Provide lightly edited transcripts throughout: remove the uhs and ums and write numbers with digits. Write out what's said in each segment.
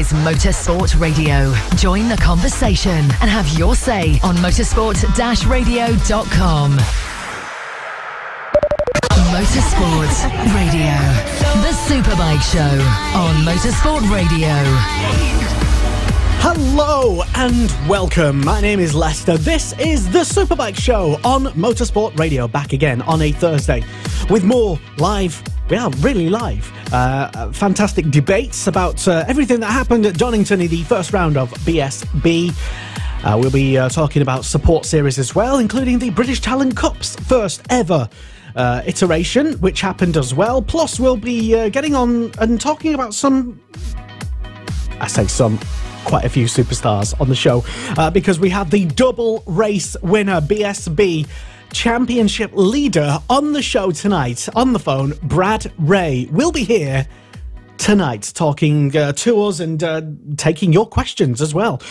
is Motorsport Radio. Join the conversation and have your say on motorsport-radio.com. Motorsport Radio. The Superbike Show on Motorsport Radio. Hello and welcome. My name is Lester. This is the Superbike Show on Motorsport Radio. Back again on a Thursday with more live, really live, fantastic debates about everything that happened at Donington in the first round of BSB. We'll be talking about support series as well, including the British Talent Cup's first ever iteration, which happened as well. Plus, we'll be getting on and talking about quite a few superstars on the show, because we have the double race winner, BSB championship leader, on the show tonight. On the phone, Brad Ray will be here tonight talking to us and taking your questions as well.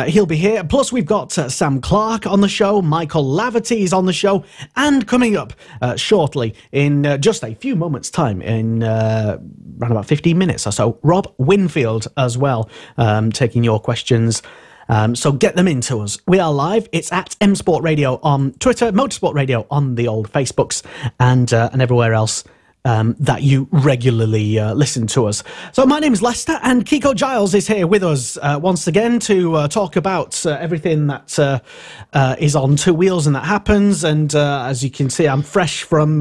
He'll be here. Plus, we've got Sam Clark on the show. Michael Laverty is on the show. And coming up shortly, in just a few moments' time, in around about 15 minutes or so, Rob Winfield as well, taking your questions. So get them into us. We are live. It's at M Sport Radio on Twitter, Motorsport Radio on the old Facebooks, and everywhere else that you regularly listen to us. So my name is Lester, and Kiko Giles is here with us once again to talk about everything that is on two wheels and that happens. And as you can see, I'm fresh from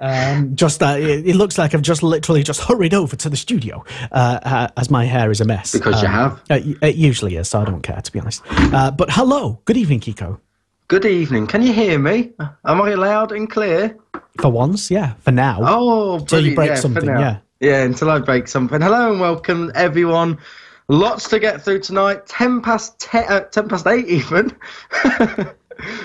it looks like I've just literally just hurried over to the studio as my hair is a mess. Because you have. It usually is, so I don't care, to be honest. But hello, good evening, Kiko. Good evening. Can you hear me? Am I loud and clear? For once, yeah. For now. Oh, until you break something, yeah. Yeah, until I break something. Hello and welcome, everyone. Lots to get through tonight. 10 past 8 even.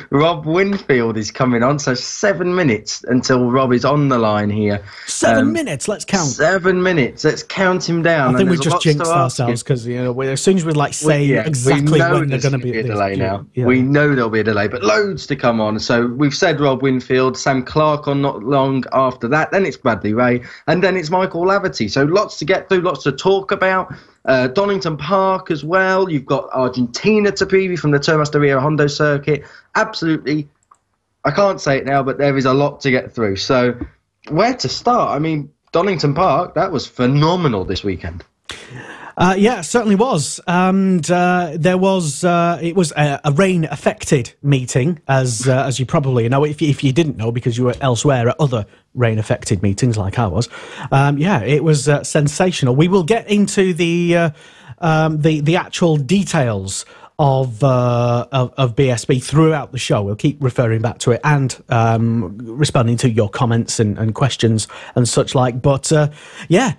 Rob Winfield is coming on, so 7 minutes until Rob is on the line here. 7 minutes, let's count. 7 minutes, let's count him down. I think we just jinxed ourselves because, as soon as we say exactly when they're going to be a delay now. Yeah. We know there'll be a delay, but loads to come on. So we've said Rob Winfield, Sam Clark on not long after that, then it's Bradley Ray, and then it's Michael Laverty. So lots to get through, lots to talk about. Donington Park as well. You've got Argentina to preview from the Termas Rio Hondo circuit. Absolutely, I can't say it now, but there is a lot to get through. So where to start? I mean, Donington Park, that was phenomenal this weekend. Yeah, it certainly was. And it was a rain-affected meeting, as you probably know, if you didn't know, because you were elsewhere at other rain-affected meetings like I was. Yeah, it was sensational. We will get into the actual details of BSB throughout the show. We'll keep referring back to it and responding to your comments and questions and such like. But yeah,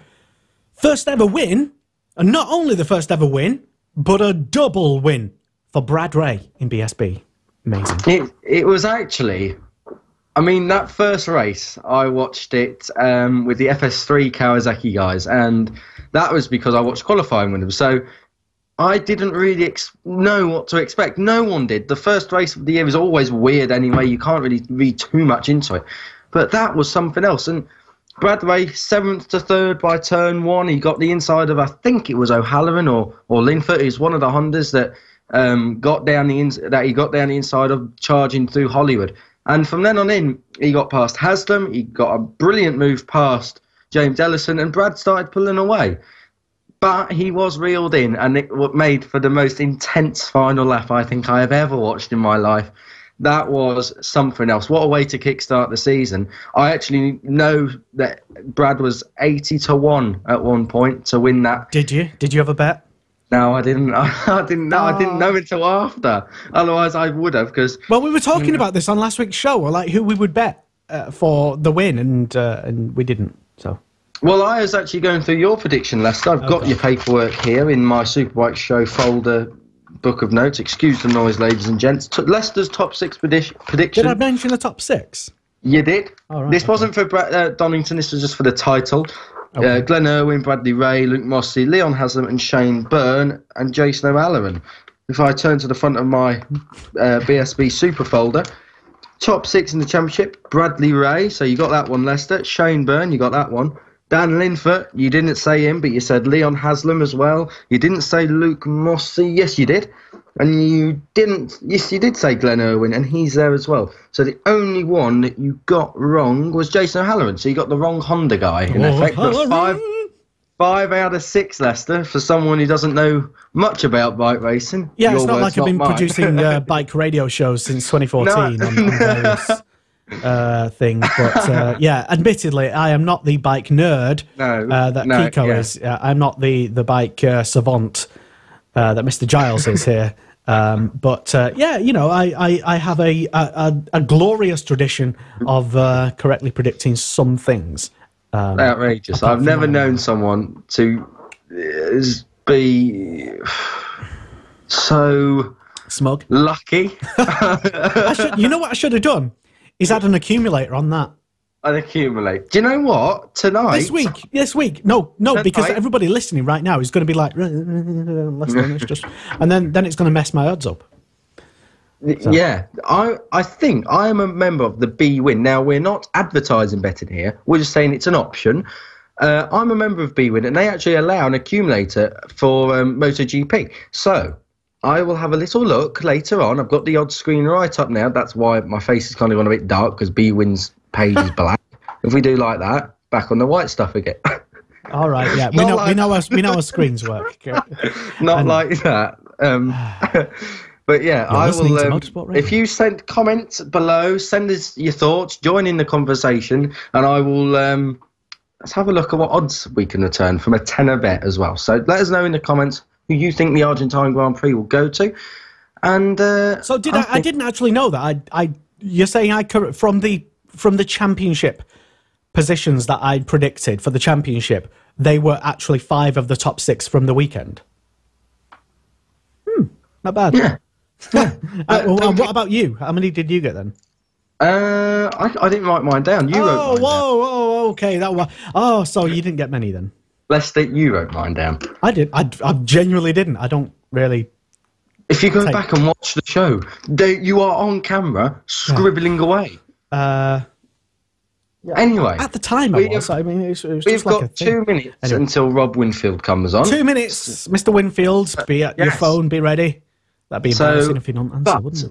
first ever win. And not only the first ever win, but a double win for Brad Ray in BSB. Amazing. It was actually, I mean, that first race, I watched it with the FS3 Kawasaki guys, and that was because I watched qualifying with them. So I didn't really know what to expect. No one did. The first race of the year is always weird anyway. You can't really read too much into it. But that was something else. And Brad Ray, 7th to 3rd by turn 1. He got the inside of, I think it was O'Halloran or Linford. He's one of the Hondas that got down the inside of, charging through Hollywood. And from then on in, he got past Haslam. He got a brilliant move past James Ellison, and Brad started pulling away. But he was reeled in, and it made for the most intense final lap I think I have ever watched in my life. That was something else. What a way to kickstart the season. I actually know that Brad was 80-1 at one point to win that. Did you? Did you have a bet? No, I didn't. I didn't know. I didn't know until after. Otherwise, I would have. Because we were talking about this on last week's show, like who we would bet for the win, and we didn't. So. Well, I was actually going through your prediction, Lester. I've got your paperwork here in my Superbike Show folder. Book of notes. Excuse the noise, ladies and gents. Leicester's top 6 prediction. Did I mention the top 6? You did. Oh, right, this wasn't for Donington. This was just for the title. Okay. Glenn Irwin, Bradley Ray, Luke Mossey, Leon Haslam and Shane Byrne and Jason O'Halloran. If I turn to the front of my BSB super folder, top 6 in the championship, Bradley Ray. So you got that one, Leicester. Shane Byrne, you got that one. Dan Linfoot, you didn't say him, but you said Leon Haslam as well. You didn't say Luke Mossy. Yes, you did. And you didn't. Yes, you did say Glenn Irwin, and he's there as well. So the only one that you got wrong was Jason O'Halloran. So you got the wrong Honda guy, in effect. But five out of 6, Lester, for someone who doesn't know much about bike racing. Yeah, it's not like I've been producing bike radio shows since 2014 on various things. But yeah, admittedly, I am not the bike nerd that Kiko is. I'm not the bike savant that Mr. Giles is here. But yeah, you know, I have a glorious tradition of correctly predicting some things. Outrageous. I've never known someone to be so smug, lucky. You know what I should have done? Is had an accumulator on that. An accumulator. Do you know what? Tonight. This week. No, tonight, because everybody listening right now is going to be like, let's just, and then it's going to mess my odds up. So. Yeah, I think I am a member of the BWin. Now, we're not advertising betting here. We're just saying it's an option. I'm a member of BWin, and they actually allow an accumulator for MotoGP. So I will have a little look later on. I've got the odds screen right up now. That's why my face has kind of gone a bit dark, because BWin's page is black. If we do like that, back on the white stuff again. All right, yeah, we know how screens work. Not like that. But yeah, I will. If you send comments below, send us your thoughts, join in the conversation, and I will. Let's have a look at what odds we can return from a tenner bet as well. So let us know in the comments who you think the Argentine Grand Prix will go to. And so I didn't actually know that. You're saying from the championship positions that I predicted for the championship, they were actually 5 of the top 6 from the weekend. Not bad. Yeah. What about you? How many did you get then? I didn't write mine down. You wrote mine down. Okay. So you didn't get many then? Lester, you wrote mine down. I did. I genuinely didn't. I don't really. If you go back and watch the show, you are on camera scribbling away. Anyway, at the time it was we've got 2 minutes until Rob Winfield comes on. 2 minutes, Mr. Winfield. Be at your phone. Be ready. That'd be embarrassing if you don't answer, wouldn't it?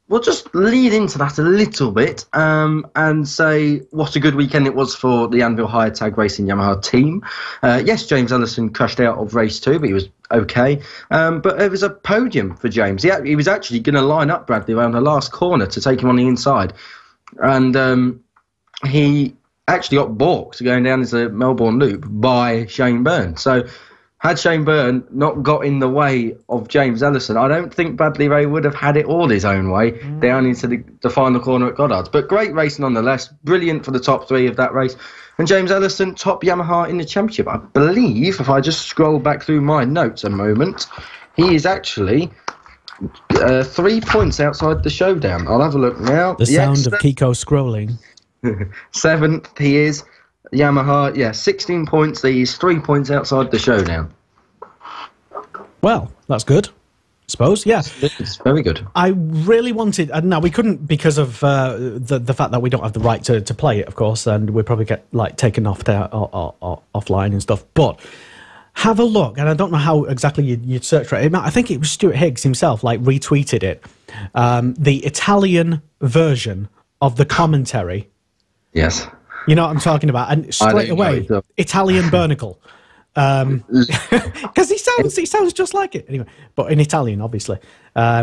We'll just lead into that a little bit and say what a good weekend it was for the Anvil Higher Tag Racing Yamaha team. Yes, James Ellison crashed out of race 2, but he was okay. But it was a podium for James. He was actually going to line up Bradley around the last corner to take him on the inside. And he actually got balked going down into the Melbourne Loop by Shane Byrne. So had Shane Byrne not got in the way of James Ellison, I don't think Bradley Ray would have had it all his own way down into the final corner at Goddard's. But great race nonetheless. Brilliant for the top 3 of that race. And James Ellison, top Yamaha in the championship. I believe, if I just scroll back through my notes a moment, he is actually 3 points outside the showdown. I'll have a look now. The sound of Kiko scrolling. 7th he is. Yamaha, 16 points. He's 3 points outside the showdown. Well, that's good, I suppose. Yeah, it's very good. I really wanted. Now we couldn't because of the fact that we don't have the right to play it, of course, and we probably get taken off offline and stuff. But have a look, and I don't know how exactly you'd search for it. I think it was Stuart Higgs himself retweeted it. The Italian version of the commentary. Yes. You know what I'm talking about, and straight away, Italian Bernicle, because he sounds just like it anyway, but in Italian, obviously,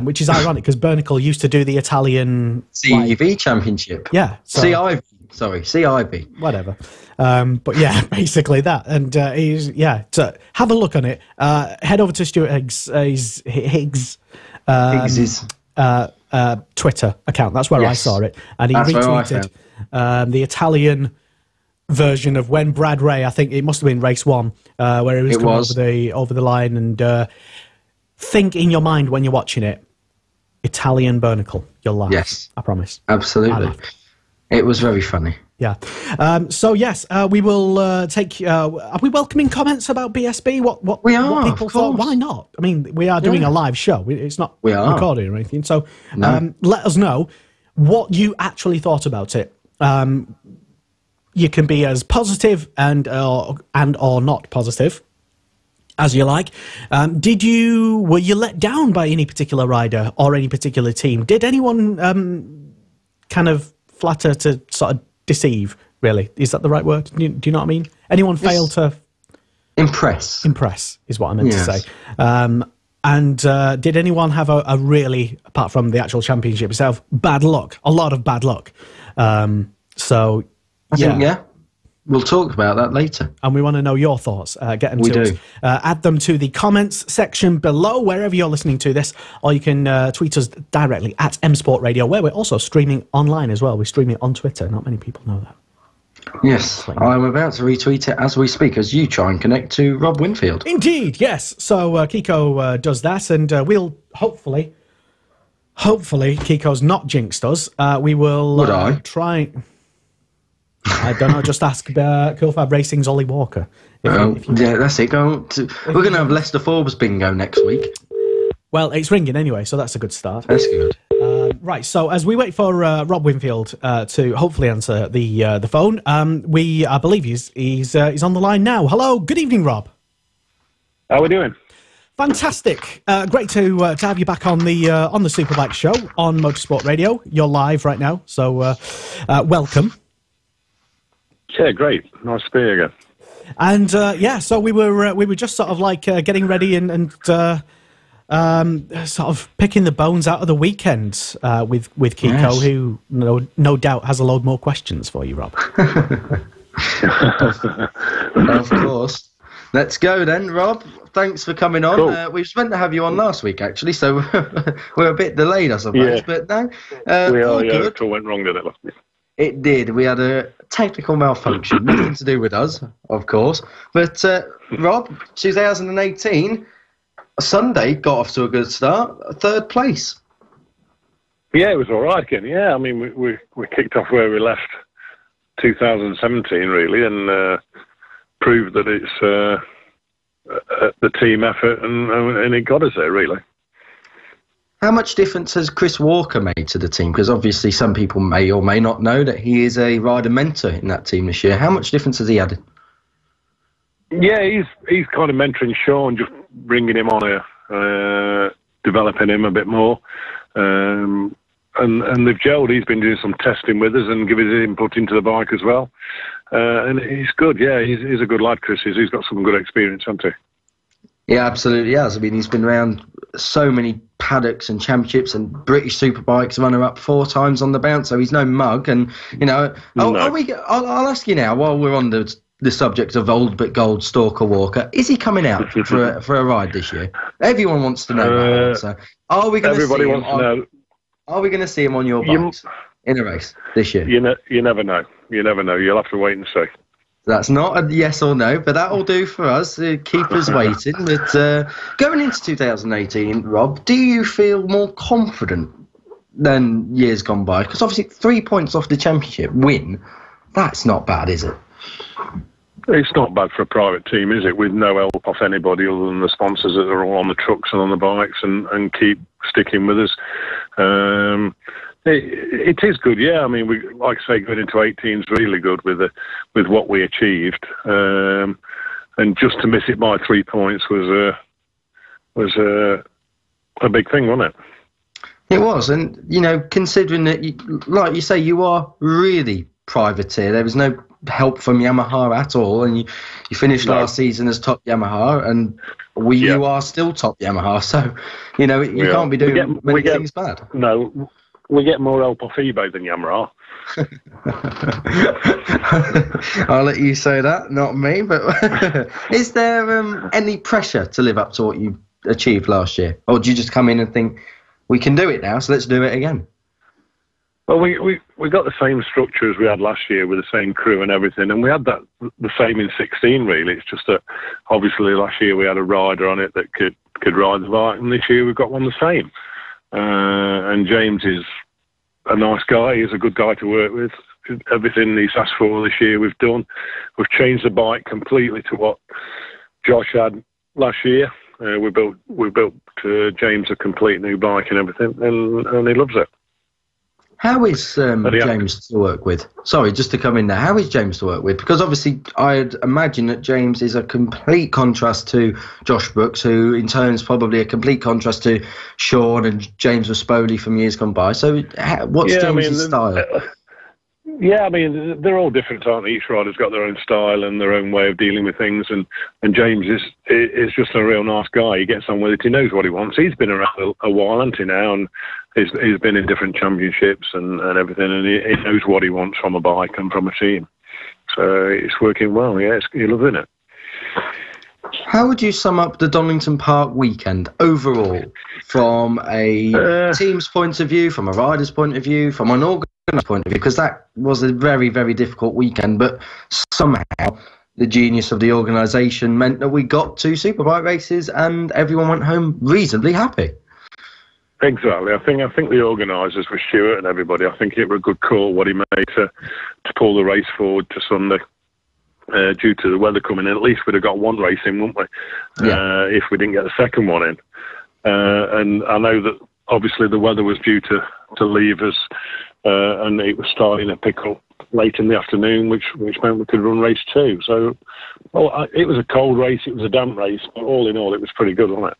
which is ironic because Bernicle used to do the Italian CEV Championship. Yeah, CIV. Whatever, but yeah, basically that, and so have a look on it. Head over to Stuart Higgs' Twitter account. That's where I saw it, and he retweeted the Italian version of when Brad Ray, I think it must have been race 1, where he was coming over the line, and think in your mind when you're watching it, Italian Bernicle. You'll laugh. Yes, I promise. Absolutely, it was very funny. Yeah. So yes, we will take. Are we welcoming comments about BSB? What we are? What people thought? Why not? I mean, we are doing a live show. It's not recorded or anything. So let us know what you actually thought about it. you can be as positive and or not positive as you like. Were you let down by any particular rider or any particular team? Did anyone kind of flatter to sort of deceive? Really, is that the right word? Do you know what I mean? Anyone fail to impress? Impress is what I meant to say. And did anyone have a really, apart from the actual championship itself, bad luck? A lot of bad luck. I think, we'll talk about that later. And we want to know your thoughts. Get them to us. Add them to the comments section below, wherever you're listening to this, or you can tweet us directly at M-Sport Radio, where we're also streaming online as well. We stream it on Twitter. Not many people know that. Yes, I'm about to retweet it as we speak, as you try and connect to Rob Winfield. Indeed, yes. So Kiko does that, and we'll hopefully Kiko's not jinxed us. We will try. I don't know. Just ask Cool Fab Racing's Ollie Walker. Yeah, that's it. We're going to have Leicester Forbes bingo next week. Well, it's ringing anyway, so that's a good start. That's good. Right, so as we wait for Rob Winfield to hopefully answer the phone, I believe he's on the line now. Hello, good evening, Rob. How are we doing? Fantastic, great to have you back on the Superbike show on Motorsport Radio. You're live right now, so welcome. Yeah, great. Nice to be here again. And so we were just sort of like getting ready and sort of picking the bones out of the weekend with Kiko, who no doubt has a load more questions for you, Rob. Of course. Let's go then, Rob. Thanks for coming on. Cool. We was meant to have you on last week, actually, so we're a bit delayed, I suppose. Yeah. But no, we are. Yeah, it all went wrong, did it, last week? It did. We had a technical malfunction, nothing to do with us, of course. But Rob, 2018. Sunday got off to a good start, 3rd place. Yeah, it was all right again. Yeah, I mean, we kicked off where we left 2017, really, and proved that it's the team effort, and it got us there, really. How much difference has Chris Walker made to the team? Because obviously some people may or may not know that he is a rider mentor in that team this year. How much difference has he had? Yeah, he's kind of mentoring Sean, just bringing him on developing him a bit more. And they've gelled. He's been doing some testing with us and giving his input into the bike as well. And he's good, yeah. He's a good lad, Chris. He's got some good experience, hasn't he? Yeah, absolutely has. I mean, he's been around so many paddocks and championships and British Superbikes, runner-up 4 times on the bounce, so he's no mug. And, I'll ask you now, while we're on the subject of old but gold Stalker Walker, is he coming out for a ride this year? Everyone wants to know that answer. Are we going to see him Are we going to see him on your bikes in a race this year? You never know. You never know. You'll have to wait and see. That's not a yes or no, but that'll do for us. Keep us waiting. But going into 2018, Rob, do you feel more confident than years gone by? Because obviously 3 points off the championship win, that's not bad, is it? It's not bad for a private team, is it? With no help off anybody other than the sponsors that are all on the trucks and on the bikes and keep sticking with us. It is good, yeah. I mean, we, like I say, going into 18 is really good with what we achieved. And just to miss it by 3 points was a big thing, wasn't it? It was, and considering that, like you say, you are really privateer. There was no help from Yamaha at all, and you finished last season as top Yamaha, and you are still top Yamaha. So you can't be doing many things bad. No. We get more help off eBay than Yamaha. I'll let you say that, not me. But is there any pressure to live up to what you achieved last year? Or do you just come in and think, we can do it now, so let's do it again? Well, we got the same structure as we had last year with the same crew and everything, and we had that the same in 16, really. It's just that, obviously, last year we had a rider on it that could ride the bike, and this year we've got one the same. And James is a nice guy. He's a good guy to work with. Everything he's asked for this year we've done. We've changed the bike completely to what Josh had last year. We built James a complete new bike and everything, and he loves it. How is James to work with? Sorry, just to come in there. How is James to work with? Because obviously, I'd imagine that James is a complete contrast to Josh Brooks, who in turn is probably a complete contrast to Sean and James Raspoli from years gone by. So, what's James's style? Yeah, I mean, they're all different, aren't they? Each rider's got their own style and their own way of dealing with things, and James is just a real nice guy. He gets on with it. He knows what he wants. He's been around a while, hasn't he, now, and he's been in different championships and everything, and he knows what he wants from a bike and from a team. So it's working well. Yeah, you're loving it. How would you sum up the Donington Park weekend overall, from a team's point of view, from a rider's point of view, from an organised point of view? Because that was a very, very difficult weekend, but somehow the genius of the organisation meant that we got 2 Superbike races and everyone went home reasonably happy. Exactly. I think the organisers were Stuart and everybody. I think it was a good call what he made to pull the race forward to Sunday. Due to the weather coming in, at least we'd have got one race in, wouldn't we? If we didn't get the second one in. And I know that obviously the weather was due to leave us, and it was starting to pick up late in the afternoon, which meant we could run race 2. So, it was a cold race, it was a damp race, but all in all, it was pretty good, wasn't it?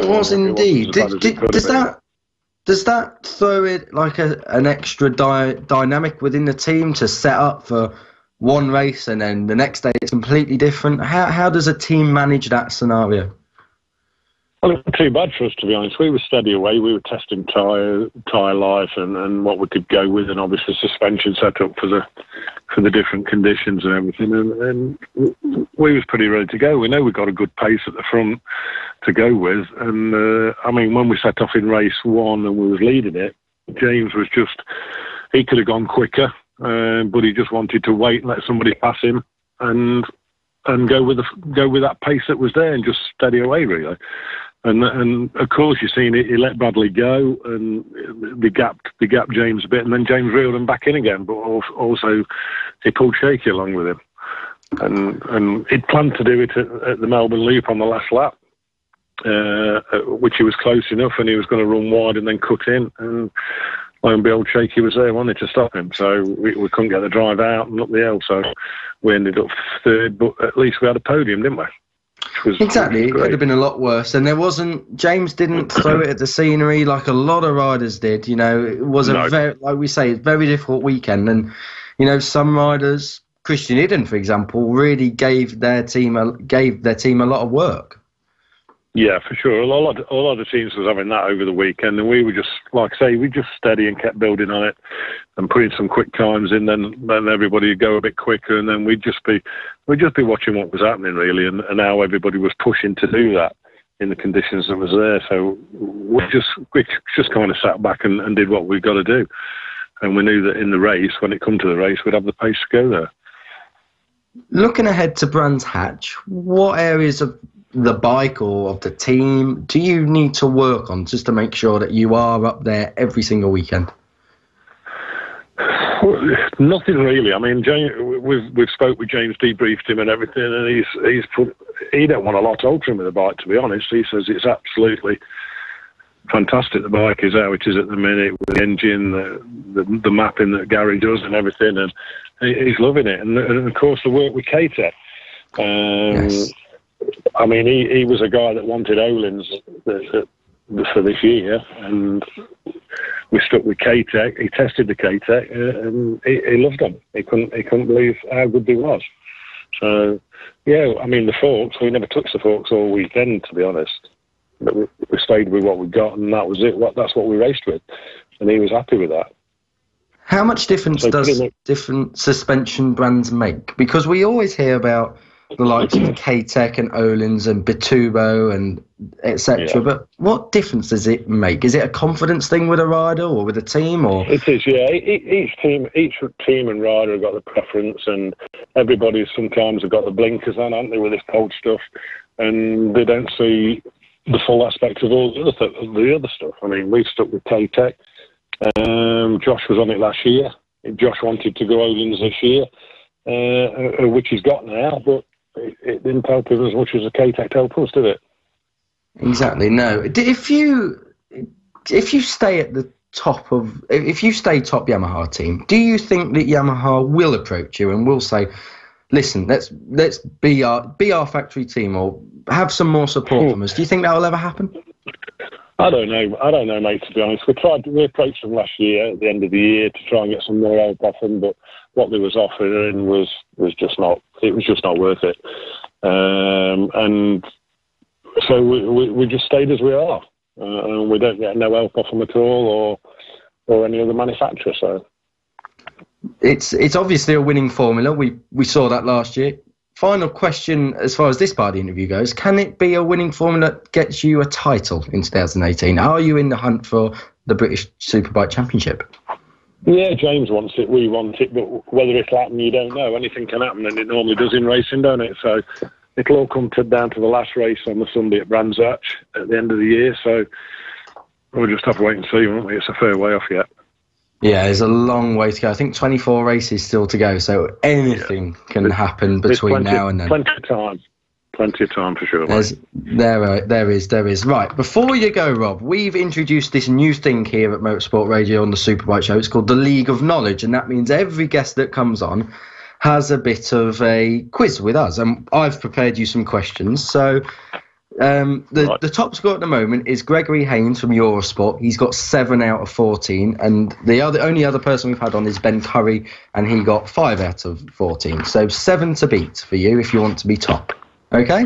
It was indeed. Does that throw it like an extra dynamic within the team to set up for one race and then the next day it's completely different? How does a team manage that scenario? Well, it wasn't too bad for us, to be honest. We were steady away. We were testing tyre life and what we could go with, and obviously suspension set up for the different conditions and everything. And we was pretty ready to go. We know we got a good pace at the front to go with. And I mean, when we set off in race 1 and we was leading it, James was he could have gone quicker. But he just wanted to wait and let somebody pass him and go with that pace that was there and just steady away, really. And of course you've seen it. He let Bradley go and they gapped James a bit, and then James reeled him back in again. But also he pulled Shaky along with him, and he'd planned to do it at the Melbourne Loop on the last lap, which he was close enough, and he was going to run wide and then cut in and. Lo and behold, Shaky was there, wanted to stop him, so we couldn't get the drive out and up the hill, so we ended up 3rd, but at least we had a podium, didn't we? Exactly, it would have been a lot worse, and James didn't throw it at the scenery like a lot of riders did, you know. It was very difficult weekend, and, you know, some riders, Christian Eden, for example, really gave their team a lot of work. Yeah, for sure. A lot of teams was having that over the weekend, and we were just, like I say, we just steady and kept building on it and putting some quick times in. Then everybody would go a bit quicker, and then we'd just be watching what was happening really, and how everybody was pushing to do that in the conditions that was there. So we just kind of sat back and did what we got to do, and we knew that in the race, when it come to the race, we'd have the pace to go there. Looking ahead to Brands Hatch, what areas of the bike or of the team do you need to work on just to make sure that you are up there every single weekend? Nothing really. I mean, we've spoke with James, debriefed him and everything, and he don't want a lot altering with the bike, to be honest. He says it's absolutely fantastic. The bike is how it is at the minute, with the engine, the mapping that Gary does and everything, and he's loving it. And of course the work with K-Tech. Yes. I mean, he was a guy that wanted Olin's for this year, and we stuck with K-Tech. He tested the K-Tech, and he loved them. He couldn't believe how good they was. So, yeah, I mean, the forks, we never touched the forks all weekend, to be honest. But we stayed with what we got, and that was it. That's what we raced with, and he was happy with that. How much difference does different suspension brands make? Because we always hear about the likes of K-Tech and Öhlins and Bitubo and etc. Yeah. But what difference does it make? Is it a confidence thing with a rider or with a team? Or it is, yeah. Each team and rider have got the preference, and everybody sometimes have got the blinkers on, haven't they, with this cold stuff, and they don't see the full aspect of all the other stuff. I mean, we've stuck with K-Tech. Josh was on it last year. Josh wanted to go Öhlins this year, which he's got now, but it didn't help him as much as the K-Tech helped us, did it? Exactly, no. If you stay at the top of, if you stay top Yamaha team, do you think that Yamaha will approach you and will say, listen, let's be our factory team, or have some more support from us? Do you think that will ever happen? I don't know, mate, to be honest. We approached them last year, at the end of the year, to try and get some more help off them, but what they was offering was just not worth it. And so we just stayed as we are. And we don't get no help off them at all, or any other manufacturer, so... It's obviously a winning formula. We saw that last year. Final question, as far as this part of the interview goes, can it be a winning formula that gets you a title in 2018? Are you in the hunt for the British Superbike Championship? Yeah, James wants it, we want it, but whether it'll happen, you don't know. Anything can happen, and it normally does in racing, don't it? So it'll all come down to the last race on the Sunday at Brands Hatch at the end of the year, so we'll just have to wait and see, won't we? It's a fair way off yet. Yeah, there's a long way to go. I think 24 races still to go, so anything can happen between now and then. Plenty of time for sure. There is. Right, before you go, Rob, we've introduced this new thing here at Motorsport Radio on the Superbike Show. It's called the League of Knowledge, and that means every guest that comes on has a bit of a quiz with us, and I've prepared you some questions. So the top score at the moment is Gregory Haynes from Eurosport. He's got 7 out of 14, and the only other person we've had on is Ben Curry, and he got 5 out of 14. So 7 to beat for you if you want to be top. Okay?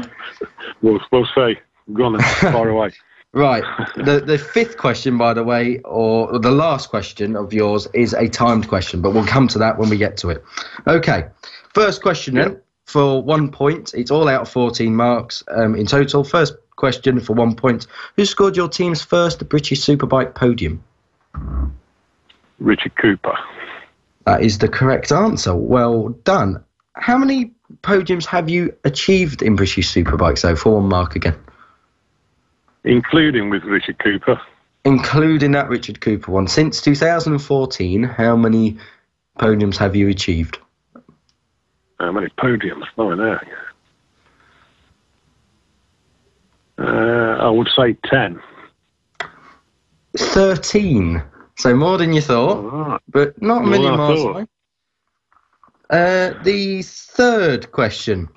We'll say. Go on then, far away. Right. The fifth question, by the way, or the last question of yours, is a timed question, but we'll come to that when we get to it. Okay. First question then. For 1 point, it's all out of 14 marks in total. First question for 1 point. Who scored your team's first British Superbike podium? Richard Cooper. That is the correct answer. Well done. How many podiums have you achieved in British Superbike? So for 1 mark again. Including with Richard Cooper. Including that Richard Cooper one. Since 2014, how many podiums have you achieved? How many podiums? Oh, there. I would say 10. 13. So more than you thought, but not a million miles away. The third question.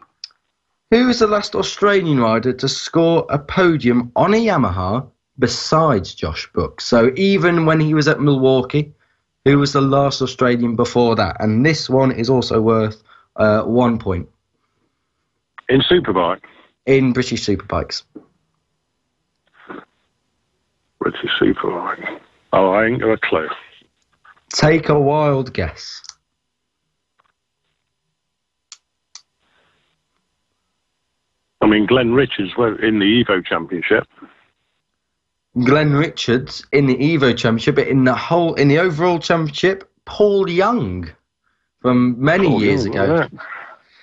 Who was the last Australian rider to score a podium on a Yamaha besides Josh Brooks? So even when he was at Milwaukee, who was the last Australian before that? And this one is also worth 1 point. In Superbike? In British Superbikes. British Superbike. Oh, I ain't got a clue. Take a wild guess. I mean, Glenn Richards were in the Evo Championship. Glenn Richards in the Evo Championship, but in the overall championship, Paul Young from many years ago. Yeah.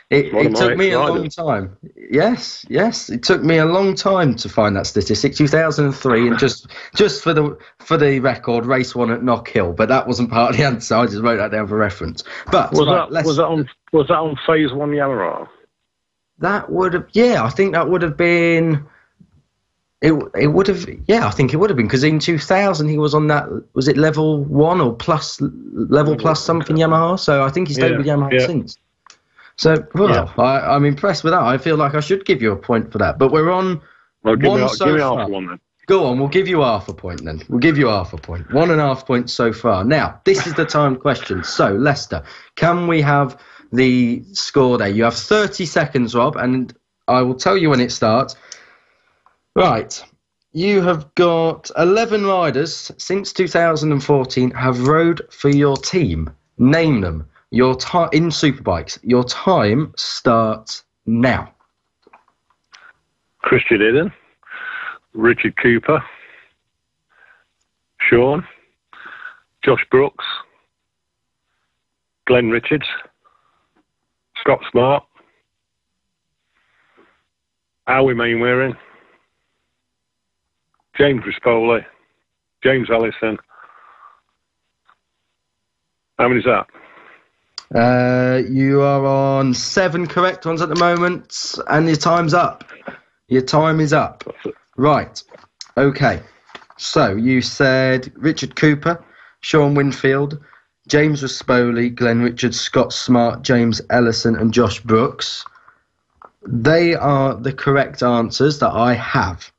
It took me a long time. Yes, it took me a long time to find that statistic. 2003, and just for the record, race 1 at Knock Hill, but that wasn't part of the answer. I just wrote that down for reference. But was that on Phase 1 Yamaha? That would have, I think that would have been. It would have, I think it would have been, because in 2000 he was on that. Was it level 1 or level plus something Yamaha? So I think he stayed with Yamaha since. So, I'm impressed with that. I feel like I should give you a point for that. But we're on give me half one then. Go on, we'll give you half a point then. We'll give you half a point. 1.5 points so far. Now, this is the timed question. So, Lester, can we have the score there? You have 30 seconds, Rob, and I will tell you when it starts. Right. You have got 11 riders since 2014 have rode for your team. Name them. Your time in Superbikes. Your time starts now. Christian Eden, Richard Cooper, Sean, Josh Brooks, Glenn Richards, Scott Smart, Howie Mainwaring, James Rispoli, James Allison. How many's that? You are on 7 correct ones at the moment, and your time's up. Your time is up. Right. Okay. So you said Richard Cooper, Sean Winfield, James Rispoli, Glenn Richards, Scott Smart, James Ellison, and Josh Brooks. They are the correct answers that I have.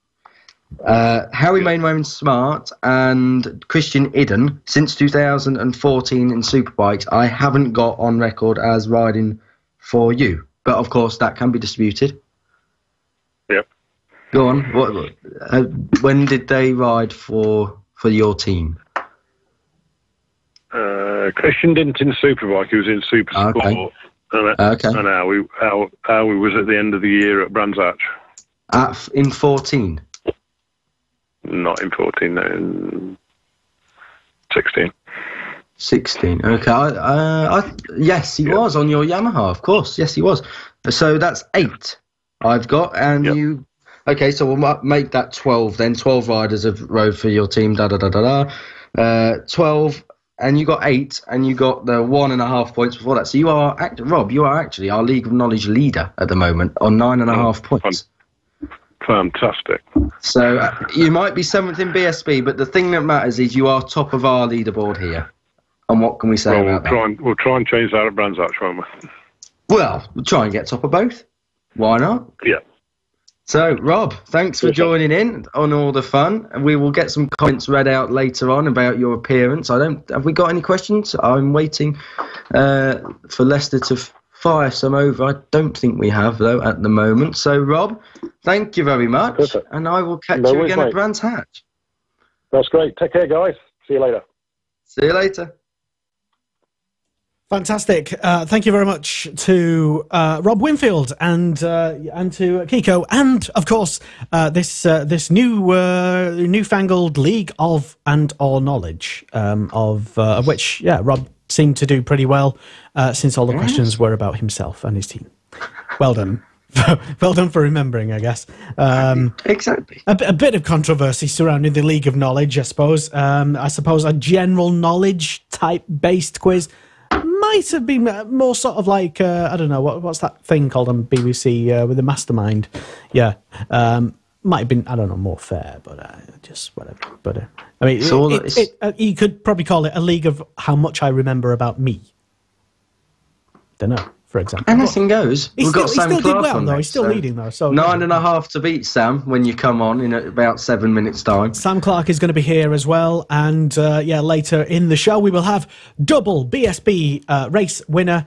Harry Mainwaring Smart and Christian Idden, since 2014 in Superbikes, I haven't got on record as riding for you. But of course, that can be disputed. Yep. Go on. When did they ride for your team? Christian didn't in Superbike. He was in Super Sport. Okay. And how we was at the end of the year at Brands Hatch. In 14? Not in 14, no, in 16. 16. Okay. Yes, he was on your Yamaha, of course. Yes, he was. So that's 8 I've got, and you... Okay, so we'll make that 12 then. 12 riders have rode for your team, 12, and you got 8, and you got the 1.5 points before that. So you are, Rob, you are actually our League of Knowledge leader at the moment on 9.5 points. Fantastic. So you might be 7th in BSB, but the thing that matters is you are top of our leaderboard here. And what can we say about that? We'll try and change that at Brands Hatch, won't we? Well, we'll try and get top of both. Why not? Yeah. So, Rob, thanks for joining in on all the fun. And we will get some comments read out later on about your appearance. Have we got any questions? I'm waiting for Lester to fire some over. I don't think we have, though, at the moment. So, Rob, thank you very much. Perfect. And I will catch you again at Brands Hatch. That's great. Take care, guys. See you later. See you later. Fantastic. Thank you very much to Rob Winfield and to Kiko, and of course this newfangled League of or Knowledge of which Rob seemed to do pretty well since all the questions were about himself and his team. Well done. Well done for remembering, I guess. Exactly. A bit of controversy surrounding the League of Knowledge, I suppose. I suppose a general knowledge type based quiz might have been more sort of like I don't know what's that thing called on BBC with the Mastermind. Yeah, might have been, I don't know, more fair, but just whatever. But I mean, you could probably call it a league of how much I remember about me. Don't know. For example, anything goes. We've got Sam Clark did well, on though. next, He's still leading, though. So 9.5 to beat Sam when you come on in about 7 minutes' time. Sam Clark is going to be here as well, and later in the show we will have double BSB race winner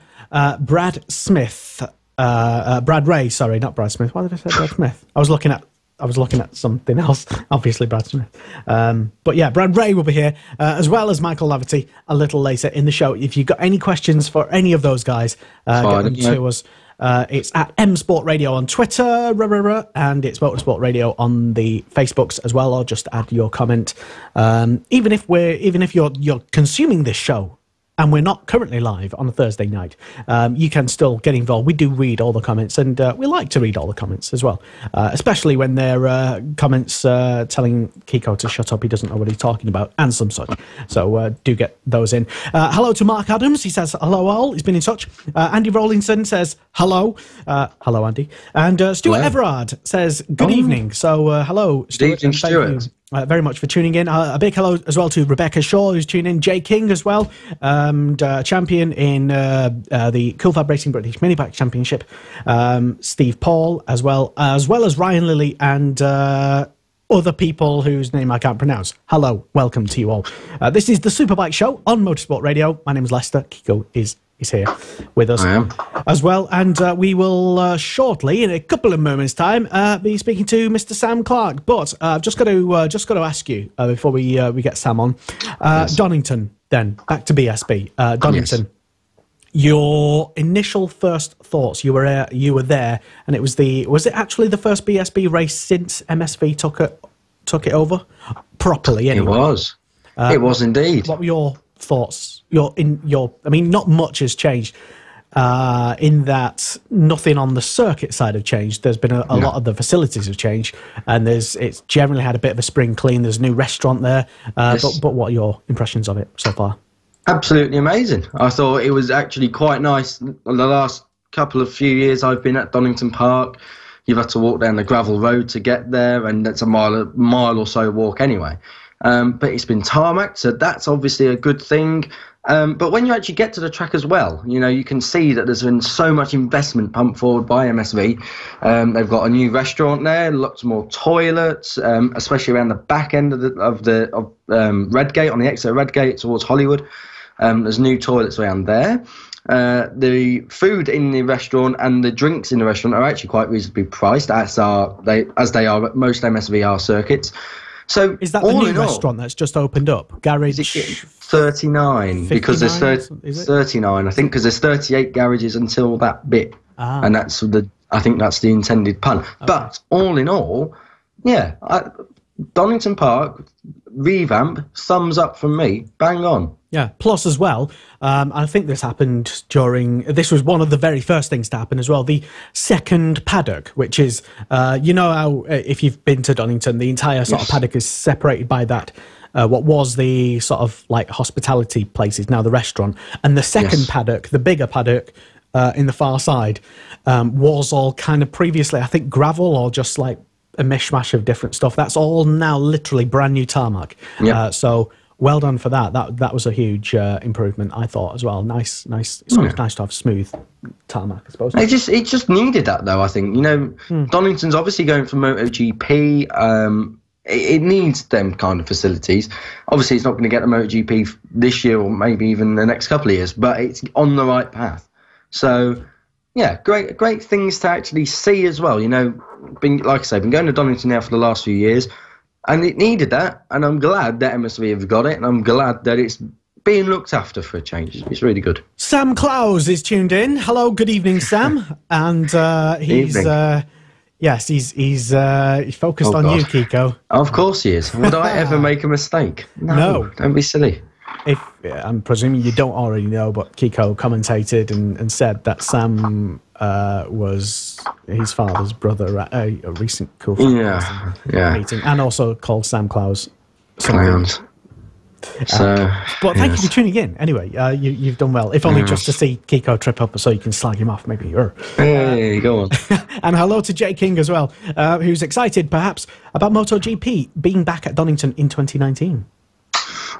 Brad Smith, Brad Ray. Sorry, not Brad Smith. Why did I say Brad Smith? I was looking at something else, obviously Brad Smith. But yeah, Brad Ray will be here, as well as Michael Laverty a little later in the show. If you've got any questions for any of those guys, get them to us. It's at M Sport Radio on Twitter, and it's Motorsport Radio on the Facebooks as well, or just add your comment. Even if you're consuming this show and we're not currently live on a Thursday night, you can still get involved. We do read all the comments, and we like to read all the comments as well, especially when they're comments telling Kiko to shut up, he doesn't know what he's talking about, and some such. So do get those in. Hello to Mark Adams. He says, hello all. He's been in touch. Andy Rollinson says, hello. Hello, Andy. And Stuart Everard says, good evening. So hello, Stuart. Good evening, Stuart. Very much for tuning in. A big hello as well to Rebecca Shaw, who's tuning in. Jay King as well, and champion in the Cool Fab Racing British Minibike Championship. Steve Paul as well as Ryan Lilly and other people whose name I can't pronounce. Hello, welcome to you all. This is the Superbike Show on Motorsport Radio. My name is Lester. Kiko is here with us as well, and we will shortly, in a couple of moments' time, be speaking to Mr. Sam Clark. But I've just got to ask you before we get Sam on, Donington. Then back to BSB, Donington. Yes. Your initial first thoughts. You were there, and it was it actually the first BSB race since MSV took it over properly? Anyway. It was indeed. What were your thoughts? I mean, not much has changed in that nothing on the circuit side have changed. There's been a lot of the facilities have changed, and it's generally had a bit of a spring clean. There's a new restaurant there. Yes. But what are your impressions of it so far? Absolutely amazing. I thought it was actually quite nice. The last few years I've been at Donington Park, you've had to walk down the gravel road to get there, and it's a mile or so walk anyway. but it's been tarmacked, so that's obviously a good thing. But when you actually get to the track as well, you can see that there's been so much investment pumped forward by MSV. They've got a new restaurant there, lots more toilets, especially around the back end of Redgate, on the exit of Redgate towards Hollywood. There's new toilets around there. The food in the restaurant and the drinks in the restaurant are actually quite reasonably priced, as they are at most MSVR circuits. So is that the new restaurant that's just opened up? Garage 39, because there's 39, I think, because there's 38 garages until that bit, and I think that's the intended pun. Okay. But all in all, yeah, Donington Park revamp, thumbs up from me, bang on. Yeah, plus as well, I think this happened this was one of the very first things to happen as well, the second paddock, which is, how if you've been to Donington, the entire sort of paddock is separated by that, what was the sort of like hospitality places, now the restaurant, and the second paddock, the bigger paddock in the far side, was all kind of previously, I think, gravel or just like a mishmash of different stuff. That's all now literally brand new tarmac. Yep. So well done for that. That was a huge improvement, I thought, as well. Nice. It's always nice to have smooth tarmac, I suppose. It just needed that, though, I think. Donington's obviously going for MotoGP. It needs them kind of facilities. Obviously, it's not going to get the MotoGP this year or maybe even the next couple of years, but it's on the right path. So, yeah, great things to actually see as well. Like I say, been going to Donington now for the last few years, and it needed that, and I'm glad that MSV have got it, and I'm glad that it's being looked after for a change. It's really good. Sam Clowes is tuned in. Hello, good evening, Sam. And he's focused on you, Kiko. Of course he is. Would I ever make a mistake? No. Don't be silly. I'm presuming you don't already know, but Kiko commentated and said that Sam was his father's brother at a recent Cool meeting, and also called Sam Clowes clowns. But thank you for tuning in. Anyway, you've done well. If only just to see Kiko trip up so you can slag him off, maybe. Hey, go on. And hello to Jay King as well, who's excited perhaps about MotoGP being back at Donington in 2019.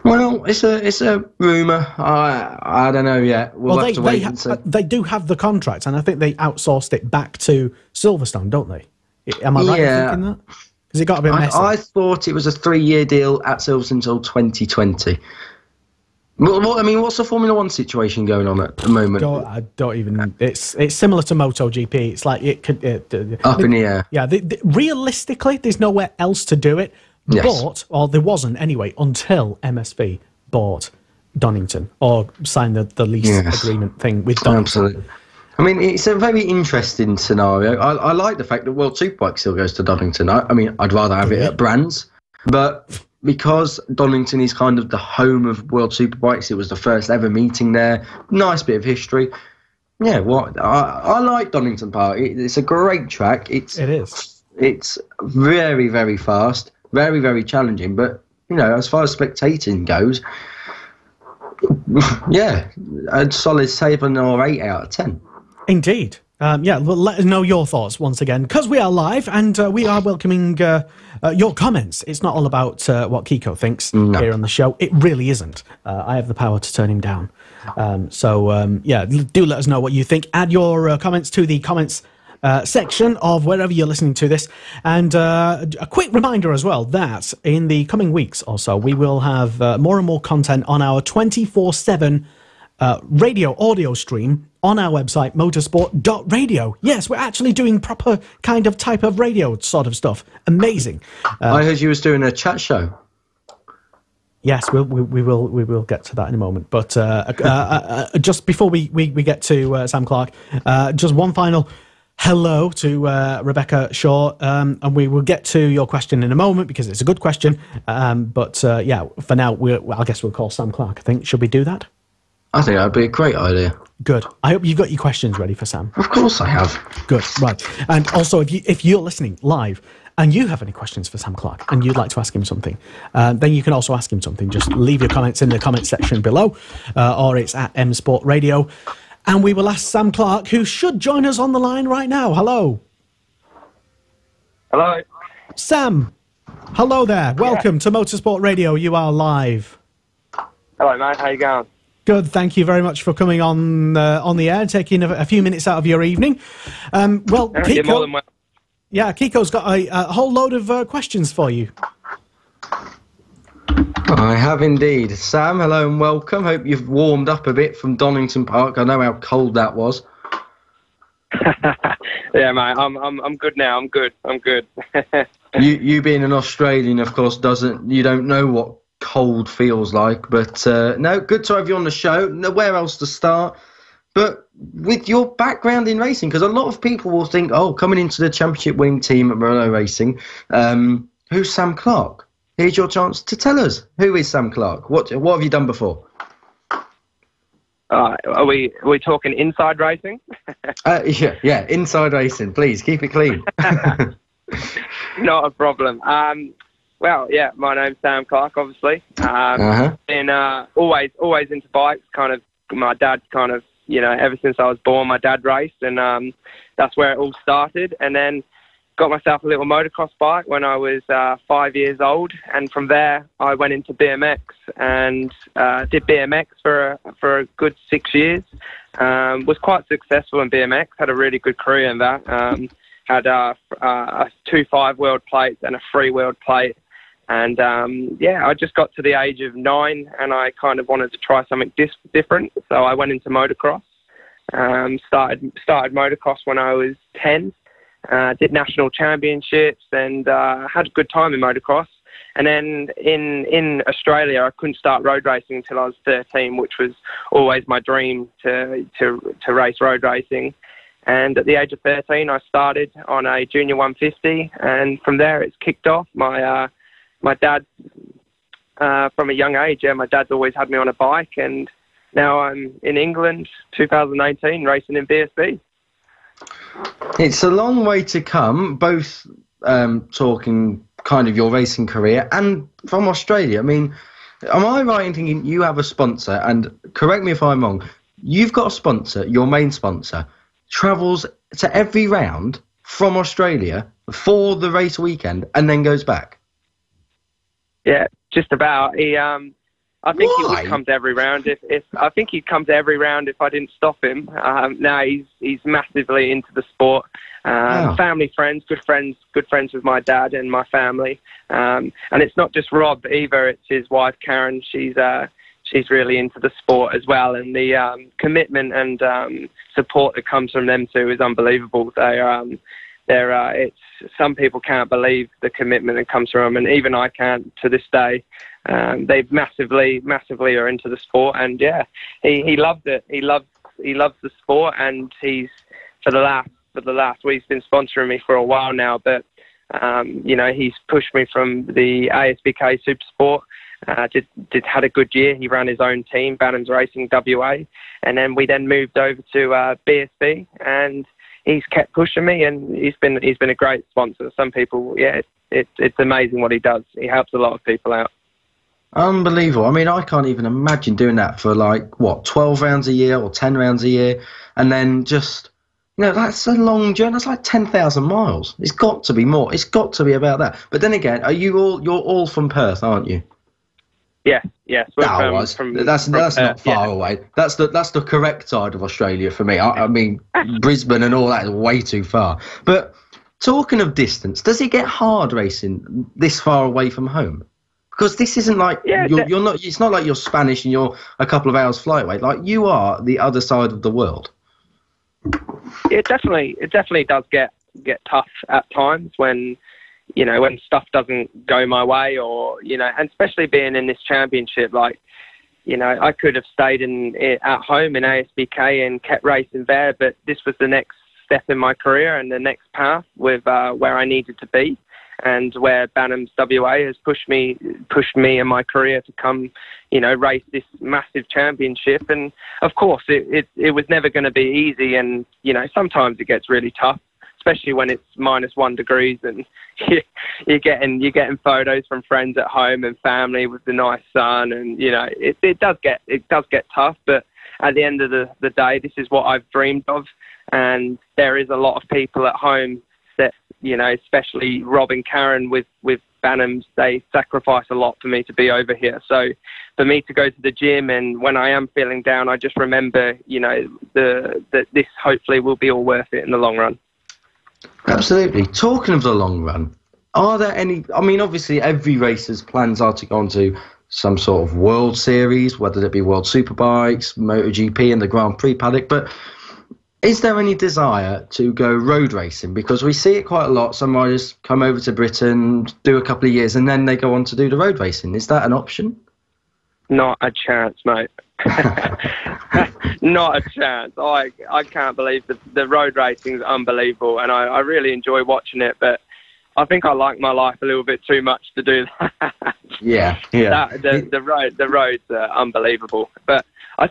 Well, it's a rumour. I don't know yet. We'll have to wait and see. They do have the contract, and I think they outsourced it back to Silverstone, don't they? Am I right in thinking that? Because it got a bit messy. I thought it was a 3-year deal at Silverstone until 2020. What's the Formula One situation going on at the moment? I don't even. It's similar to MotoGP. It's like it could up in the air. Yeah. Realistically, there's nowhere else to do it. Yes. There wasn't anyway until MSV bought Donington or signed the lease agreement thing with Donington. Absolutely. It's a very interesting scenario. I like the fact that World Superbike still goes to Donington. I'd rather have it at Brands, but because Donington is kind of the home of World Superbikes, it was the first ever meeting there. Nice bit of history. Yeah, I like Donington Park. It's a great track. It is. It's very, very fast. Very, very challenging, but, as far as spectating goes, a solid 7 or 8 out of 10. Indeed. Let us know your thoughts once again, because we are live, and we are welcoming your comments. It's not all about what Kiko thinks here on the show. It really isn't. I have the power to turn him down. Do let us know what you think. Add your comments to the comments section of wherever you're listening to this. And a quick reminder as well that in the coming weeks or so, we will have more and more content on our 24/7 radio audio stream on our website, motorsport.radio. Yes, we're actually doing proper kind of type of radio sort of stuff. Amazing. I heard you was doing a chat show. Yes, we will get to that in a moment. But just before we get to Sam Clark, just one final hello to Rebecca Shaw, and we will get to your question in a moment because it's a good question. For now, I guess we'll call Sam Clark, I think. Should we do that? I think that would be a great idea. Good. I hope you've got your questions ready for Sam. Of course I have. Good, right. And also, if you're listening live and you have any questions for Sam Clark and you'd like to ask him something, then you can also ask him something. Just leave your comments in the comment section below, or it's at M Sport Radio. And we will ask Sam Clark, who should join us on the line right now. Hello. Hello. Sam, Hello there. Welcome to Motorsport Radio. You are live. Hello, mate. How you going? Good. Thank you very much for coming on the air, taking a few minutes out of your evening. Well, You're more than well. Yeah, Kiko's got a whole load of questions for you. I have indeed. Sam, hello and welcome. Hope you've warmed up a bit from Donington Park. I know how cold that was. Yeah, mate. I'm good now. I'm good. You being an Australian, of course, you don't know what cold feels like. But no, good to have you on the show. Nowhere else to start. But with your background in racing, because a lot of people will think, oh, coming into the championship winning team at Morello Racing, who's Sam Clark? Here's your chance to tell us, who is Sam Clark? What have you done before? Are we talking inside racing? Yeah, inside racing. Please keep it clean. Not a problem. Well, yeah, my name's Sam Clark, obviously. Been always into bikes. Kind of, my dad kind of, ever since I was born, my dad raced, and that's where it all started. And then got myself a little motocross bike when I was 5 years old, and from there I went into BMX and did BMX for a good 6 years. Was quite successful in BMX, had a really good career in that. Had 2 5-wheeled plates and a 3-wheeled plate, and I just got to the age of 9 and I kind of wanted to try something different, so I went into motocross. Started motocross when I was 10. Did national championships and had a good time in motocross. And then in Australia, I couldn't start road racing until I was 13, which was always my dream to race road racing. And at the age of 13, I started on a junior 150, and from there it's kicked off. My dad, from a young age, my dad's always had me on a bike, and now I'm in England, 2018, racing in BSB. It's a long way to come, both talking kind of your racing career and from Australia. I mean, am I right in thinking you have a sponsor, and correct me if I'm wrong, you've got a sponsor, your main sponsor, travels to every round from Australia for the race weekend and then goes back? Yeah, just about. I think he would come to every round if I think he'd come to every round if I didn't stop him. Now he's massively into the sport. Family friends, good friends with my dad and my family. And it's not just Rob either. It's his wife Karen. She's really into the sport as well, and the commitment and support that comes from them two is unbelievable. It's some people can't believe the commitment that comes from them, and even I can't to this day. They massively are into the sport, and yeah, he loved it. He loves the sport, and he's for the last he's been sponsoring me for a while now, but he's pushed me from the ASBK Supersport. Had a good year. He ran his own team, Bannon's Racing WA, and then we moved over to BSB, and he's kept pushing me, and he's been a great sponsor. Some people, it's amazing what he does. He helps a lot of people out. Unbelievable. I mean, I can't even imagine doing that for 12 rounds a year or 10 rounds a year, and then just, that's a long journey. That's like 10,000 miles. It's got to be more. It's got to be about that. But then again, you're all from Perth, aren't you? Yeah. That's not far away. That's the correct side of Australia for me. I mean, Brisbane and all that is way too far. But talking of distance, does it get hard racing this far away from home? Because this isn't like you're not. It's not like you're Spanish and you're a couple of hours flight away. Like, you are the other side of the world. It definitely does get tough at times when stuff doesn't go my way, or and especially being in this championship. I could have stayed at home in ASBK and kept racing there, but this was the next step in my career and the next path with where I needed to be. And where Bannon's WA has pushed me in my career to come, race this massive championship. And of course, it was never going to be easy. And sometimes it gets really tough, especially when it's -1 degrees and you're getting photos from friends at home and family with the nice sun. And it does get tough. But at the end of the day, this is what I've dreamed of. And there is a lot of people at home that, especially Rob and Karen with Bannums, they sacrifice a lot for me to be over here. So for me to go to the gym, and when I am feeling down, I just remember, that this hopefully will be all worth it in the long run. Absolutely. Talking of the long run, are there any... I mean, obviously, every racer's plans are to go on to some sort of World Series, whether it be World Superbikes, MotoGP and the Grand Prix paddock, but is there any desire to go road racing? Because we see it quite a lot. Some riders come over to Britain, do a couple of years, and then they go on to do the road racing. Is that an option? Not a chance, mate. Not a chance. I can't believe the road racing is unbelievable, and I really enjoy watching it, but I think I like my life a little bit too much to do that. Yeah. The roads are unbelievable, but I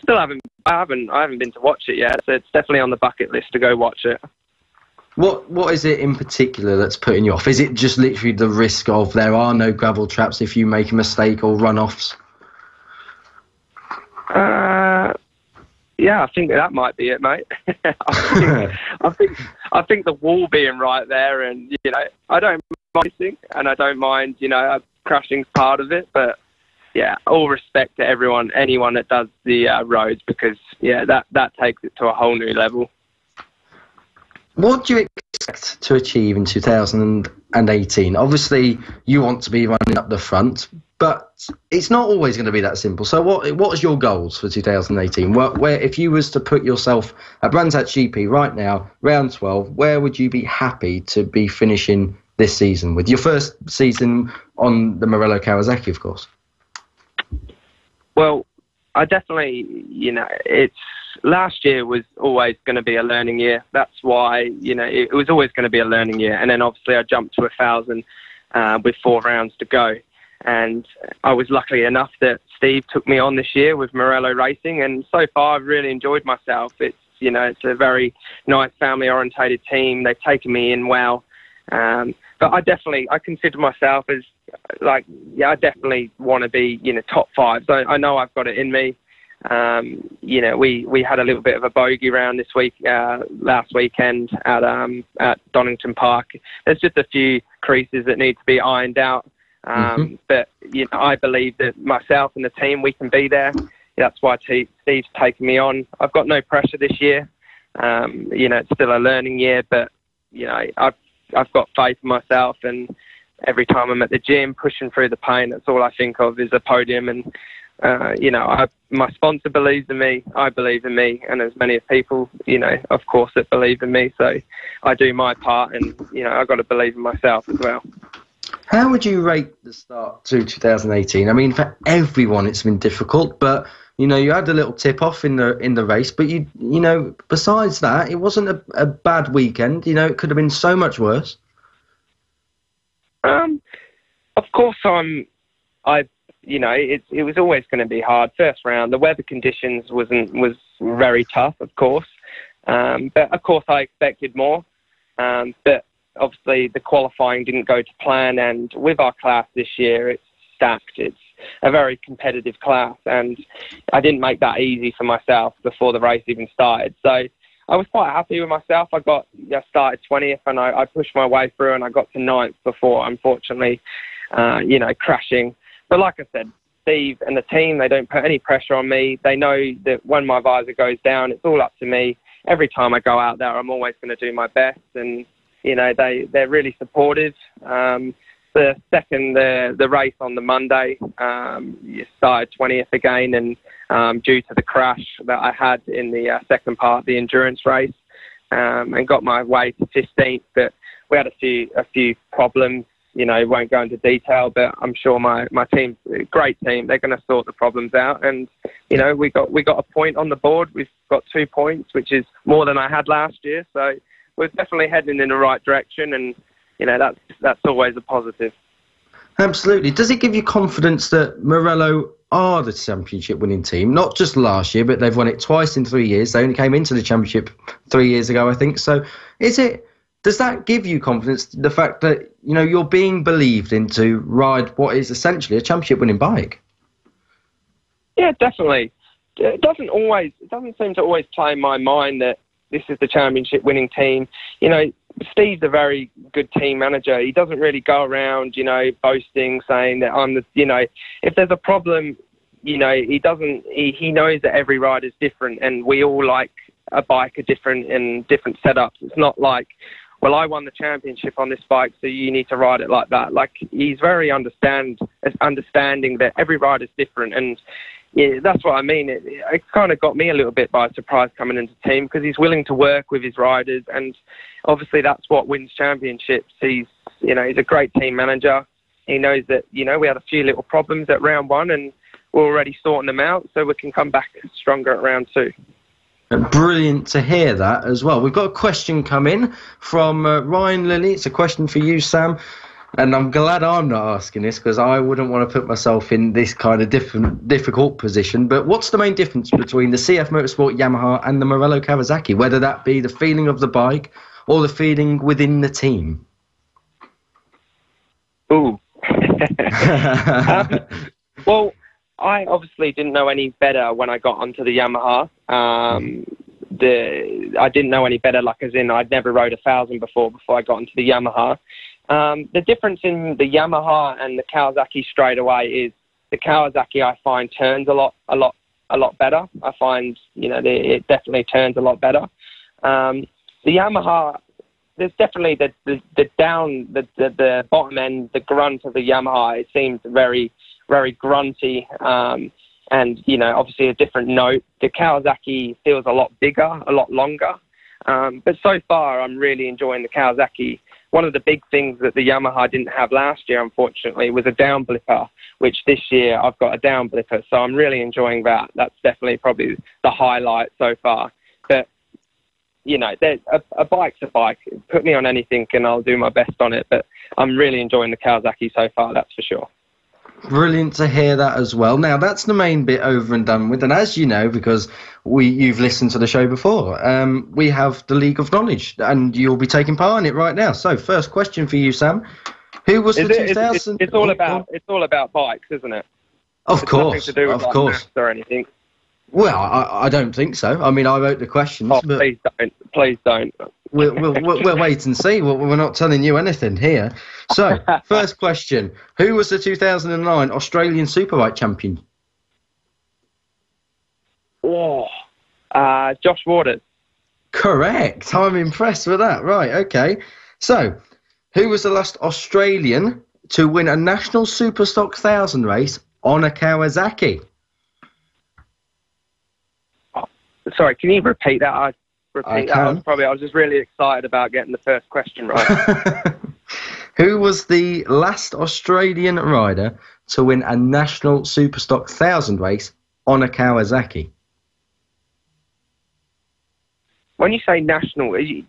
haven't been to watch it yet, so it's definitely on the bucket list to go watch it. What is it in particular that's putting you off? Is it just literally the risk of there are no gravel traps if you make a mistake or run-offs? Yeah, I think that might be it, mate. I think the wall being right there, and I don't mind racing, and I don't mind crashing's part of it, but yeah, all respect to anyone that does the roads, because that takes it to a whole new level. What do you expect to achieve in 2018? Obviously, you want to be running up the front, but it's not always going to be that simple. So what is your goals for 2018? Where if you was to put yourself at Brands Hatch GP right now, round 12, where would you be happy to be finishing this season with? Your first season on the Morello Kawasaki, of course. Well, I definitely, it's last year was always going to be a learning year. That's why, it was always going to be a learning year. And then obviously I jumped to 1,000 with 4 rounds to go. And I was lucky enough that Steve took me on this year with Morello Racing. And so far I've really enjoyed myself. It's, it's a very nice family-orientated team. They've taken me in well. But I consider myself as I definitely want to be, top 5. So I know I've got it in me. We had a little bit of a bogey round this week, last weekend at Donington Park. There's just a few creases that need to be ironed out. But, I believe that myself and the team, we can be there. That's why Steve's taken me on. I've got no pressure this year. It's still a learning year, but, I've got faith in myself, and every time I'm at the gym pushing through the pain, that's all I think of is a podium. And, my sponsor believes in me, I believe in me, and there's many people, of course, that believe in me. So I do my part, and, I've got to believe in myself as well. How would you rate the start to 2018? I mean, for everyone, it's been difficult, but you had a little tip off in the race, but besides that, it wasn't a bad weekend. It could have been so much worse. Of course, it was always going to be hard. First round, the weather conditions was very tough, of course, but of course I expected more. But obviously the qualifying didn't go to plan, and with our class this year, it's stacked. It's a very competitive class, and I didn't make that easy for myself before the race even started. So I was quite happy with myself. I started 20th, and I pushed my way through, and I got to 9th before, unfortunately, crashing. But like I said, Steve and the team, they don't put any pressure on me. They know that when my visor goes down, it's all up to me. Every time I go out there, I'm always going to do my best, and they're really supportive. The race on the Monday, you started 20th again, and due to the crash that I had in the second part, the endurance race, and got my way to 15th. But we had a few problems. Won't go into detail, but I'm sure my team's a great team. They're going to sort the problems out, and we got a point on the board. We've got 2 points, which is more than I had last year. So we're definitely heading in the right direction, and that's always a positive. Absolutely. Does it give you confidence that Morello are the championship winning team? Not just last year, but they've won it twice in 3 years. They only came into the championship 3 years ago, I think. So does that give you confidence, the fact that you're being believed in to ride what is essentially a championship winning bike? Yeah, definitely. It doesn't seem to always play in my mind that this is the championship winning team. Steve's a very good team manager. He doesn't really go around, boasting, saying that I'm the, if there's a problem, he doesn't, he knows that every rider's different and we all like a bike are different and different setups. It's not like, well, I won the championship on this bike, so you need to ride it like that. Like, he's very understanding that every rider's different. And yeah, that's what I mean. It kind of got me a little bit by surprise coming into the team, because he's willing to work with his riders, and obviously that's what wins championships. He's a great team manager. He knows that, we had a few little problems at round 1 and we're already sorting them out, so we can come back stronger at round 2. Brilliant to hear that as well. We've got a question come in from Ryan Lilly. It's a question for you, Sam. And I'm glad I'm not asking this, because I wouldn't want to put myself in this kind of difficult position. But what's the main difference between the CF Motorsport Yamaha and the Morello Kawasaki, whether that be the feeling of the bike or the feeling within the team? Ooh. Well, I obviously didn't know any better when I got onto the Yamaha. I didn't know any better, like as in I'd never rode 1,000 before I got into the Yamaha. The difference in the Yamaha and the Kawasaki straight away is the Kawasaki, I find, turns a lot better. I find, it definitely turns a lot better. The Yamaha, there's definitely the bottom end, the grunt of the Yamaha. It seems very, very grunty, and obviously a different note. The Kawasaki feels a lot bigger, a lot longer. But so far, I'm really enjoying the Kawasaki. One of the big things that the Yamaha didn't have last year, unfortunately, was a down blipper, which this year I've got a down blipper, so I'm really enjoying that. That's definitely probably the highlight so far. But, a bike's a bike. Put me on anything and I'll do my best on it, but I'm really enjoying the Kawasaki so far, that's for sure. Brilliant to hear that as well. Now, that's the main bit over and done with. And as you know, because you've listened to the show before, we have the League of Knowledge, and you'll be taking part in it right now. So, first question for you, Sam. Who was the 2000? It's all about bikes, isn't it? Of course, nothing to do with maths or anything. Well, I don't think so. I mean, I wrote the questions. Oh, but please don't. We'll wait and see. We're not telling you anything here. So, first question. Who was the 2009 Australian Superbike champion? Oh, Josh Waters. Correct. I'm impressed with that. Right, okay. So, who was the last Australian to win a national Superstock 1000 race on a Kawasaki? Sorry, can you repeat that? I can. I was just really excited about getting the first question right. Who was the last Australian rider to win a national Superstock 1000 race on a Kawasaki? When you say national, are you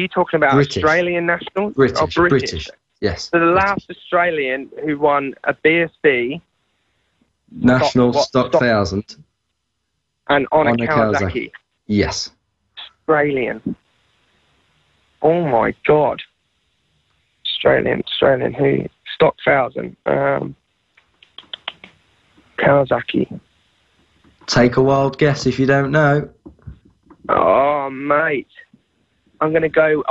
talking about British. Australian national? British. Yes. So the last Australian who won a BSB national stock 1000 and on a Kawasaki. Yes. Australian. Oh my God. Australian. Who? Stock 1000. Kawasaki. Take a wild guess if you don't know. Oh, mate. I'm gonna go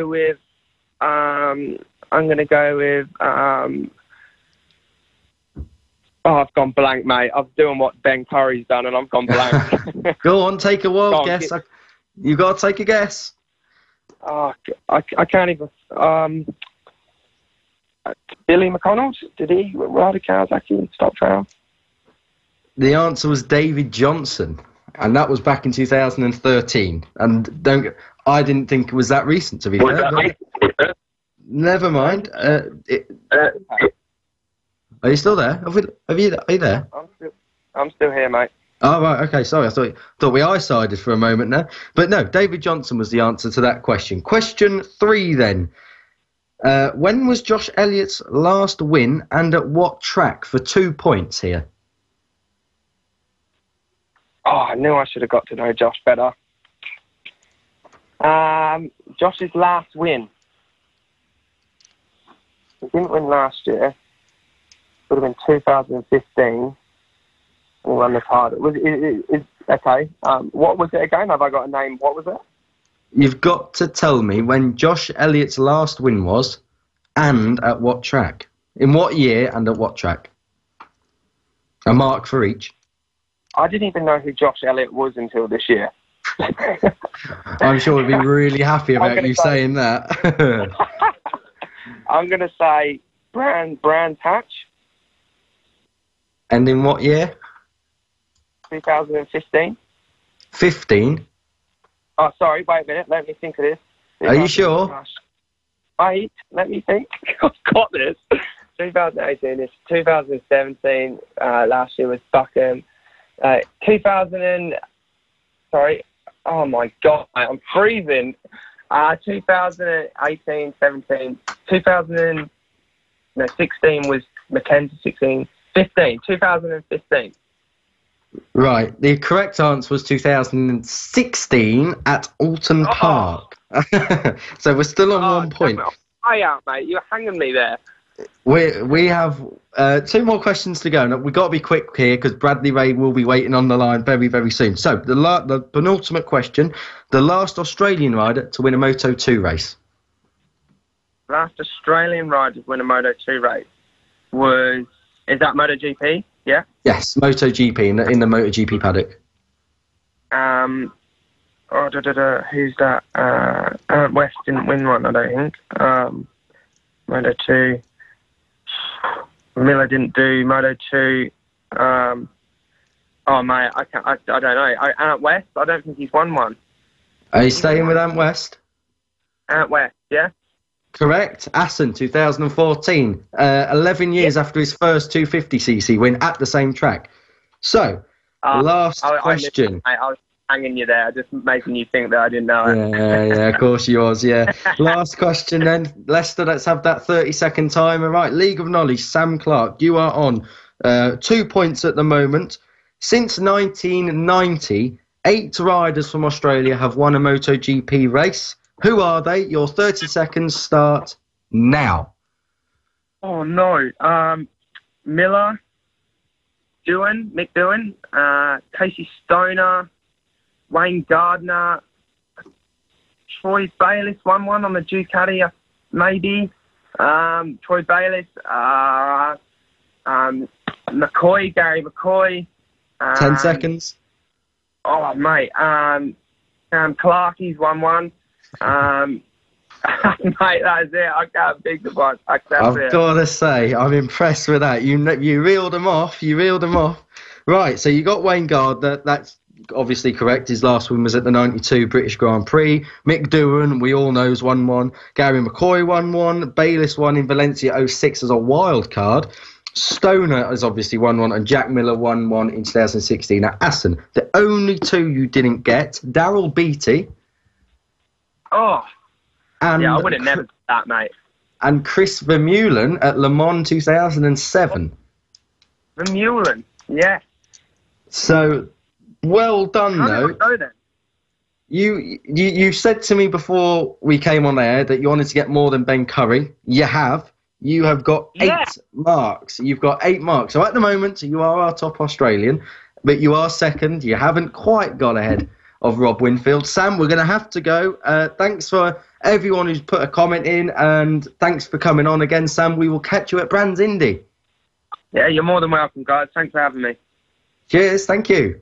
with. Oh, I've gone blank, mate. I'm doing what Ben Curry's done, and I've gone blank. Go on, take a wild guess. You've got to take a guess. Oh, I can't even. Billy McConnell, did he ride a Kawasaki in Stock Trail? The answer was David Johnson, and that was back in 2013. And I didn't think it was that recent, to be fair. Never mind. Are you still there? Are you there? I'm still here, mate. Oh, right, okay, sorry. I thought we eye-sided for a moment there. But no, David Johnson was the answer to that question. Question 3, then. When was Josh Elliott's last win, and at what track, for 2 points here? Oh, I knew I should have got to know Josh better. Josh's last win. He didn't win last year. Would have been 2015. We'll run this hard. Okay. What was it again? Have I got a name? What was it? You've got to tell me when Josh Elliott's last win was, and at what track. In what year and at what track? A mark for each. I didn't even know who Josh Elliott was until this year. I'm sure we'd be really happy about you saying that. I'm going to say Brands Hatch. And in what year? 2015. 15? Oh, sorry, wait a minute. Let me think of this. Are you sure? Wait, let me think. I've got this. 2018, it's 2017. Last year was Buckham. 2000 oh my God, I'm freezing. 2018, 17, 16 was Mackenzie, 16, 15, 2015. Right, the correct answer was 2016 at Alton Park. So we're still on 1 point. Hi out, mate. You're hanging me there. We have 2 more questions to go. Now, we've got to be quick here because Bradley Ray will be waiting on the line very, very soon. So the penultimate question, the last Australian rider to win a Moto2 race. Last Australian rider to win a Moto2 race is that MotoGP? Yeah? Yes, MotoGP in the MotoGP paddock. Who's that? West didn't win one, I don't think. Moto2. Miller didn't do Moto2. Oh mate, I don't know. Ant West, I don't think he's won one. Are you staying with Ant West? Ant West, yeah. Correct. Assen, 2014. 11 years after his first 250cc win at the same track. So, last question. I was hanging you there, just making you think that I didn't know it. Yeah, of course you was, yeah. Last question then. Lester, let's have that 30-second timer. Right, League of Knowledge, Sam Clark, you are on 2 points at the moment. Since 1990, 8 riders from Australia have won a MotoGP race. Who are they? Your 30 seconds start now. Oh, no. Miller, Mick Doohan, Casey Stoner, Wayne Gardner, Troy Bayliss won one on the Ducati, maybe. Troy Bayliss, McCoy, Gary McCoy. 10 seconds. Oh, mate. Clark, he's won one. Mate, that is it. I can't think of one. I've got to say, I'm impressed with that. You reeled them off. Right, so you got Wayne Gardner. That's obviously correct. His last win was at the 92 British Grand Prix. Mick Doohan, we all know, has won one. Gary McCoy won one. Bayliss won in Valencia 06 as a wild card. Stoner has obviously won one, and Jack Miller won one in 2016 at Assen. The only 2 you didn't get, Daryl Beattie. Oh, yeah, I would have never done that, mate. And Chris Vermeulen at Le Mans 2007. Vermeulen, yeah. So, well done, though. You said to me before we came on air that you wanted to get more than Ben Curry. You have. You have got 8 marks. You've got 8 marks. So at the moment, you are our top Australian, but you are second. You haven't quite got ahead of Rob Winfield. Sam, we're going to have to go. Thanks for everyone who's put a comment in, and thanks for coming on again, Sam. We will catch you at Brands Indy. Yeah, you're more than welcome, guys. Thanks for having me. Cheers. Thank you.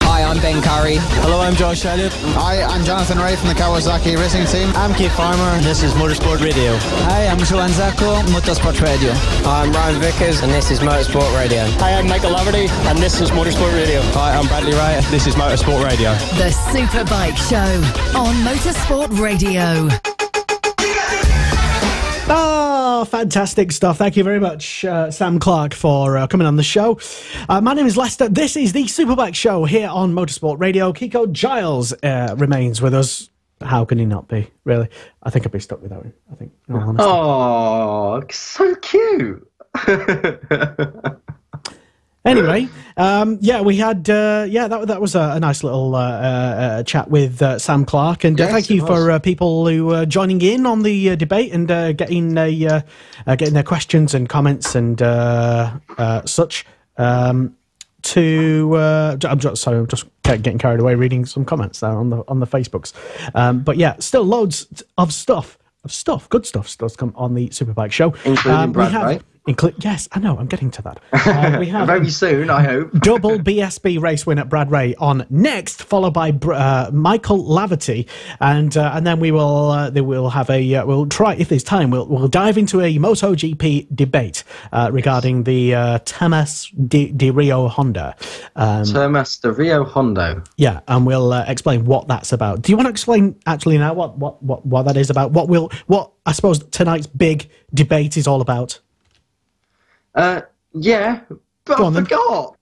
Hi, I'm Ben Curry. Hello, I'm Josh Elliott. Hi, I'm Jonathan Ray from the Kawasaki Racing Team. I'm Keith Farmer. This is Motorsport Radio. Hi, I'm Joan Zacco, Motorsport Radio. Hi, I'm Ryan Vickers, and this is Motorsport Radio. Hi, I'm Michael Laverty, and this is Motorsport Radio. Hi, I'm Bradley Ray. This is Motorsport Radio. The Superbike Show on Motorsport Radio. Oh, fantastic stuff. Thank you very much, Sam Clark, for coming on the show. My name is Lester. This is the Superbike Show here on Motorsport Radio. Kiko Giles remains with us. How can he not be, really? I think I'd be stuck without him, I think. Oh, so cute. Anyway, we had, that was a nice little chat with Sam Clark, and thank you for people who are joining in on the debate and getting their questions and comments and such I'm just getting carried away reading some comments there on the Facebooks. But yeah, still loads of stuff, good stuff does come on the Superbike show. Including Brad, right? Yes, I know, I'm getting to that. We have very soon, I hope. Double BSB race winner Brad Ray on next, followed by Michael Laverty, and then we'll try, if there's time, we'll dive into a MotoGP debate regarding the Termas de Rio Honda. Termas de Rio Honda. Yeah, and we'll explain what that's about. Do you want to explain actually now what that is about? What I suppose tonight's big debate is all about? Yeah, but I forgot.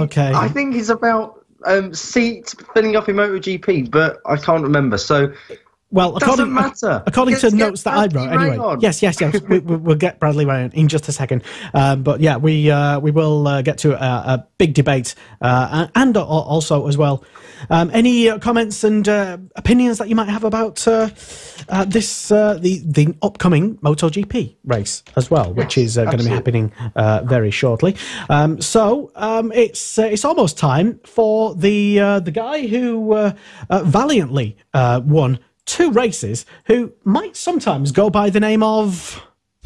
Okay. I think it's about seats filling up in MotoGP, but I can't remember. So, well, doesn't matter. According to notes that I wrote, anyway. Yes. We'll get Bradley Ray on in just a second. But yeah, we will get to a big debate, and also as well. Any comments and opinions that you might have about this the upcoming MotoGP race as well, which is going to be happening very shortly. So it's almost time for the guy who valiantly won 2 races, who might sometimes go by the name of...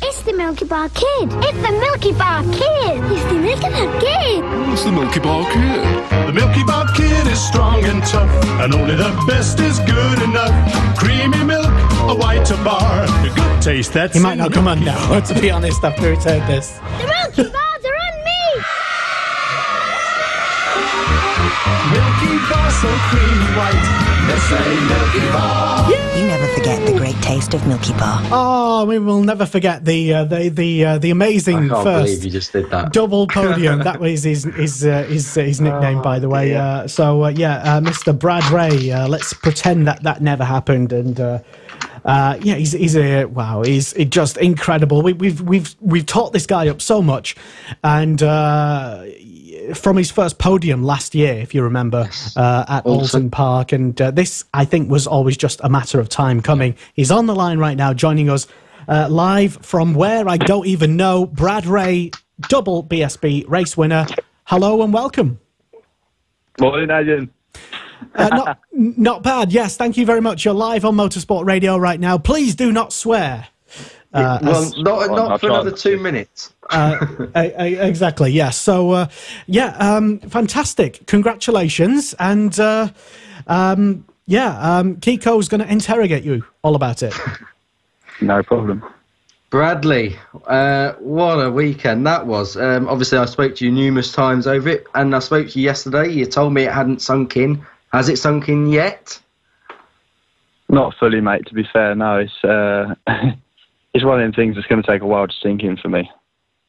It's the Milky Bar Kid. It's the Milky Bar Kid. It's the Milky Bar Kid. It's the Milky Bar Kid. The Milky Bar Kid is strong and tough, and only the best is good enough. Creamy milk, a whiter bar, a good taste that's... He might not come on now, to be honest, after he's heard this. The Milky Bars are on me! Milky Bar so creamy white. Let's say Milky Bar. You never forget the great taste of Milky Bar. Oh, we will never forget the amazing I can't first believe you just did that. double podium. That was his nickname, by the way. Mr. Brad Ray. Let's pretend that never happened. And he's just incredible. We've taught this guy up so much, and from his first podium last year, if you remember, at Alton Park, and this, I think, was always just a matter of time coming. He's on the line right now, joining us live from where I don't even know. Brad Ray, double BSB race winner. Hello and welcome. Morning, Adrian. Not bad. Yes, thank you very much. You're live on Motorsport Radio right now. Please do not swear. Not for another 2 minutes. Exactly. Yeah. So, fantastic. Congratulations. And Kiko's going to interrogate you all about it. No problem. Bradley, what a weekend that was. Obviously, I spoke to you numerous times over it, and I spoke to you yesterday. You told me it hadn't sunk in. Has it sunk in yet? Not fully, mate, to be fair. No, it's... It's one of them things that's going to take a while to sink in for me,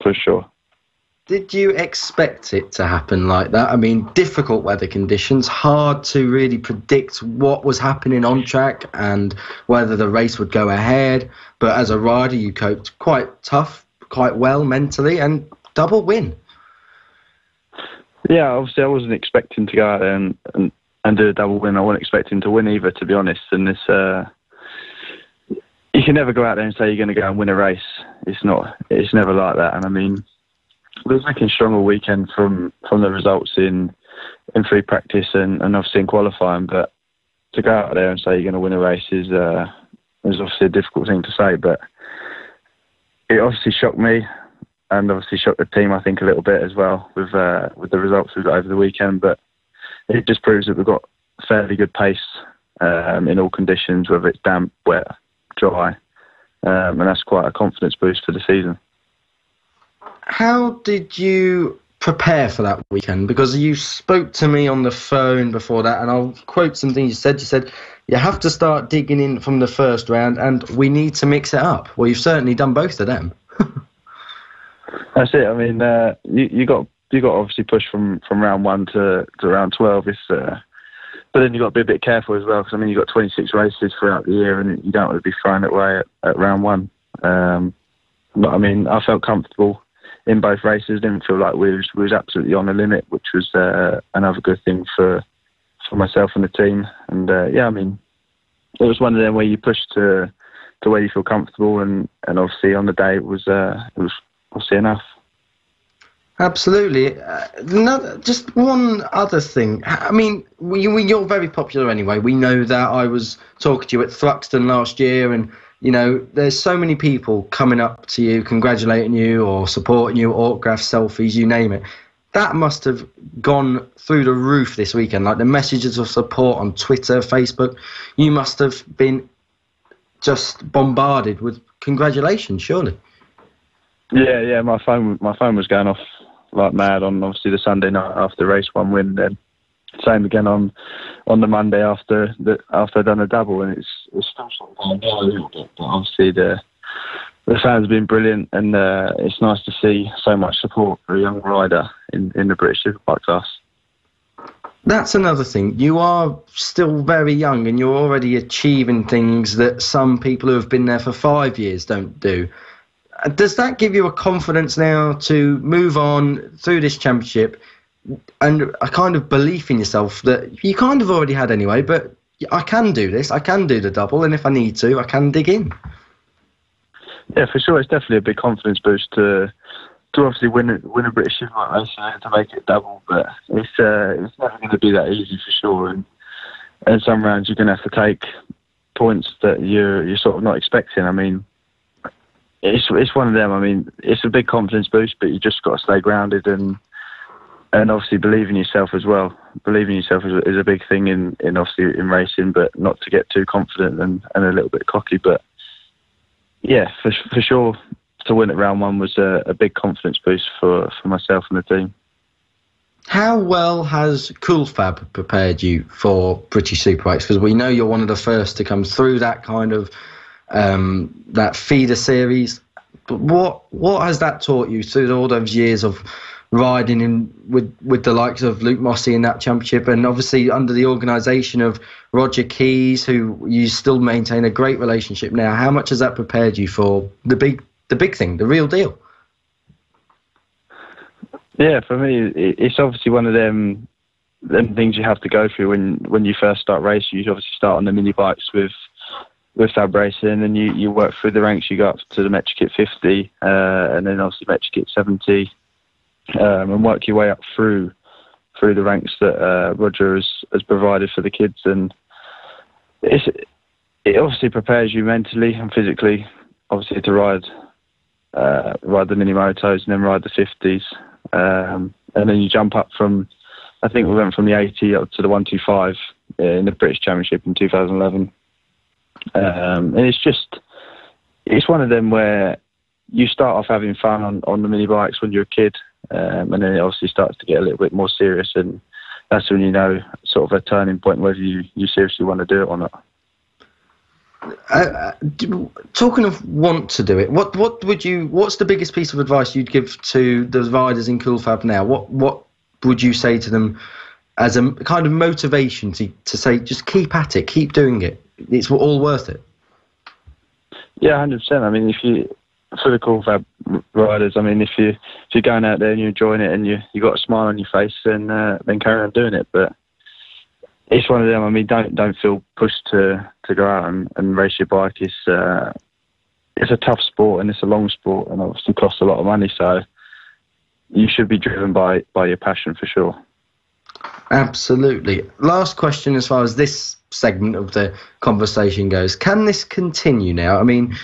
for sure. Did you expect it to happen like that? I mean, difficult weather conditions, hard to really predict what was happening on track and whether the race would go ahead. But as a rider, you coped quite tough, quite well mentally, and double win. Yeah, obviously I wasn't expecting to go out there and do a double win. I wasn't expecting to win either, to be honest. And this... You can never go out there and say you're going to go and win a race. It's never like that. And I mean, we were making strong all weekend from the results in free practice and obviously in qualifying. But to go out there and say you're going to win a race is obviously a difficult thing to say. But it obviously shocked me and obviously shocked the team, I think, a little bit as well with the results we got over the weekend. But it just proves that we've got fairly good pace in all conditions, whether it's damp, wet, dry, and that's quite a confidence boost for the season. How did you prepare for that weekend? Because you spoke to me on the phone before that, and I'll quote some things you said. You said, you have to start digging in from the first round, and we need to mix it up. Well, you've certainly done both of them. That's it. I mean, you got obviously push from round 1 to round 12. But then you've got to be a bit careful as well, because, I mean, you've got 26 races throughout the year and you don't want to be throwing it away at round 1. But, I mean, I felt comfortable in both races. Didn't feel like we was absolutely on the limit, which was another good thing for myself and the team. And, I mean, it was one of them where you push to where you feel comfortable, and obviously on the day it was obviously enough. Absolutely. Just one other thing. I mean, you're very popular anyway. We know that. I was talking to you at Thruxton last year, and, you know, there's so many people coming up to you, congratulating you or supporting you, autographs, selfies, you name it. That must have gone through the roof this weekend. Like the messages of support on Twitter, Facebook. You must have been just bombarded with congratulations, surely. Yeah. My phone was going off like mad on obviously the Sunday night after race one win. Then same again on the Monday after I'd done a double, and it's still sort of going down a little bit. But obviously the fans have been brilliant, and it's nice to see so much support for a young rider in the British Superbike class. That's another thing. You are still very young, and you're already achieving things that some people who have been there for 5 years don't do. Does that give you a confidence now to move on through this championship and a kind of belief in yourself that you kind of already had anyway, but I can do this, I can do the double, and if I need to, I can dig in? Yeah, for sure. It's definitely a big confidence boost to obviously win a British Superbike race and to make it double, but it's never going to be that easy for sure. And some rounds you're going to have to take points that you're sort of not expecting. I mean, it's one of them. I mean, it's a big confidence boost, but you just got to stay grounded and obviously believe in yourself as well. Believing in yourself is a big thing in obviously in racing, but not to get too confident and a little bit cocky. But yeah, for sure, to win at round one was a big confidence boost for myself and the team. How well has Coolfab prepared you for British Superbikes? Because we know you're one of the first to come through that kind of that feeder series. But what has that taught you through all those years of riding in with the likes of Luke Mossey in that championship, and obviously under the organisation of Roger Keys, who you still maintain a great relationship now? How much has that prepared you for the big thing, the real deal? Yeah, for me, it's obviously one of them things you have to go through when you first start racing. You obviously start on the mini bikes with Fab Racing, and then you work through the ranks. You go up to the Metrokit 50, and then obviously Metrokit 70, and work your way up through the ranks that Roger has provided for the kids. And it obviously prepares you mentally and physically, obviously, to ride the mini motos and then ride the 50s. And then you jump up from, I think we went from the 80 up to the 125 in the British Championship in 2011. And it's one of them where you start off having fun on the mini bikes when you're a kid, and then it obviously starts to get a little bit more serious, and that's when you know sort of a turning point whether you seriously want to do it or not. Talking of want to do it, what's the biggest piece of advice you'd give to the riders in Coolfab now? What would you say to them as a kind of motivation to say just keep at it, keep doing it, it's all worth it? Yeah, 100%. I mean, for the Coolfab riders, I mean, if you're going out there and you're enjoying it and you got a smile on your face, then carry on doing it. But it's one of them. I mean, don't feel pushed to go out and race your bike. It's a tough sport and it's a long sport, and obviously costs a lot of money. So you should be driven by your passion for sure. Absolutely. Last question as far as this segment of the conversation goes. Can this continue now? I mean,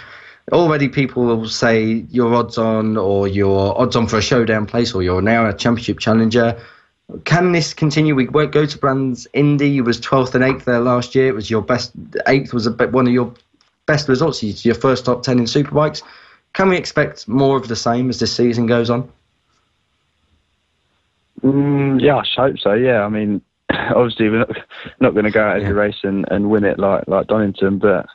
already people will say you're odds on, or you're odds on for a showdown place, or you're now a championship challenger. Can this continue? We won't go to Brands Indy. You was 12th and 8th there last year. It was your best. 8th was one of your best results. Your first top 10 in Superbikes. Can we expect more of the same as this season goes on? Yeah, I hope so. Yeah, I mean, obviously we're not going to go out every race and win it like Donington, but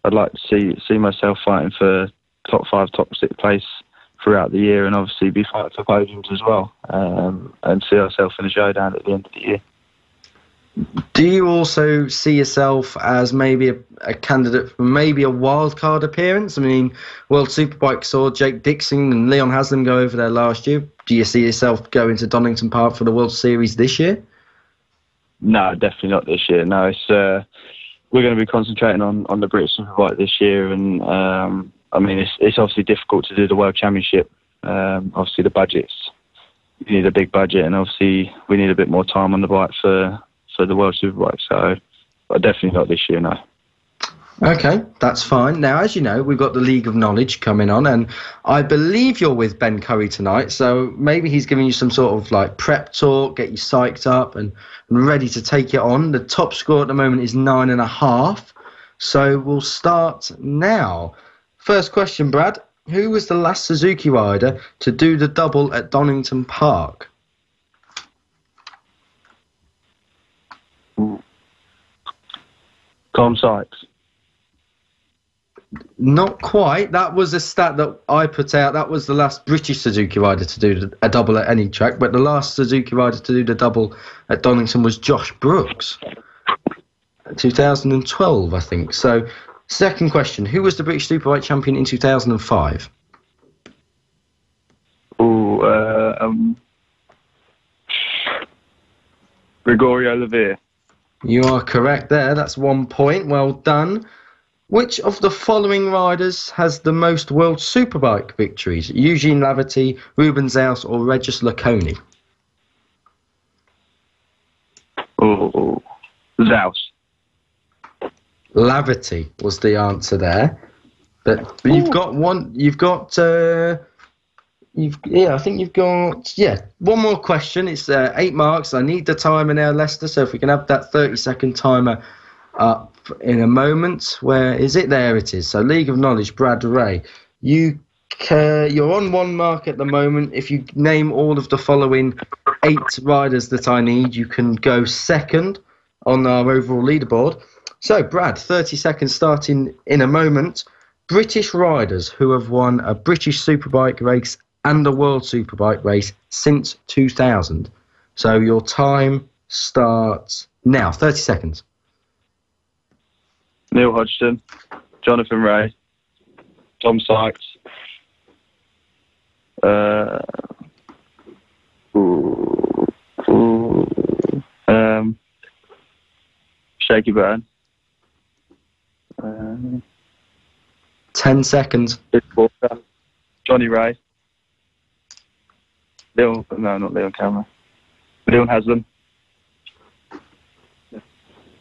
I'd like to see myself fighting for top 5, top 6 place throughout the year, and obviously be fighting for podiums as well, and see ourselves in a showdown at the end of the year. Do you also see yourself as maybe a candidate for maybe a wildcard appearance? I mean, World Superbike saw Jake Dixon and Leon Haslam go over there last year. Do you see yourself going to Donington Park for the World Series this year? No, definitely not this year. No, it's we're going to be concentrating on the British Superbike this year, and I mean, it's obviously difficult to do the World Championship. Obviously, the budget's you need a big budget, and obviously we need a bit more time on the bike for the World Superbike. So, but definitely not this year, no. Okay, that's fine. Now, as you know, we've got the League of Knowledge coming on, and I believe you're with Ben Curry tonight, so maybe he's giving you some sort of like prep talk, get you psyched up and ready to take it on. The top score at the moment is 9.5, so we'll start now. First question, Brad. Who was the last Suzuki rider to do the double at Donington Park? Tom Sykes. Not quite. That was a stat that I put out. That was the last British Suzuki rider to do a double at any track. But the last Suzuki rider to do the double at Donington was Josh Brooks. 2012, I think. So, second question. Who was the British Superbike champion in 2005? Gregorio Levere. You are correct there. That's 1 point. Well done. Which of the following riders has the most World Superbike victories? Eugene Laverty, Ruben Zaus, or Regis Laconi? Oh, Zaus. Laverty was the answer there. But you've got one. I think you've got one more question. It's 8 marks. I need the timer now, Lester. So if we can have that 30-second timer up in a moment. Where is it? There it is. So League of Knowledge, Brad Ray. You're on 1 mark at the moment. If you name all of the following 8 riders that I need, you can go second on our overall leaderboard. So Brad, 30 seconds starting in a moment. British riders who have won a British Superbike race and a World Superbike race since 2000. So your time starts now. 30 seconds. Neil Hodgson, Jonathan Ray, Tom Sykes, Shaky Byrne. 10 seconds. Johnny Ray. Not Leon Cameron. Leon Haslam.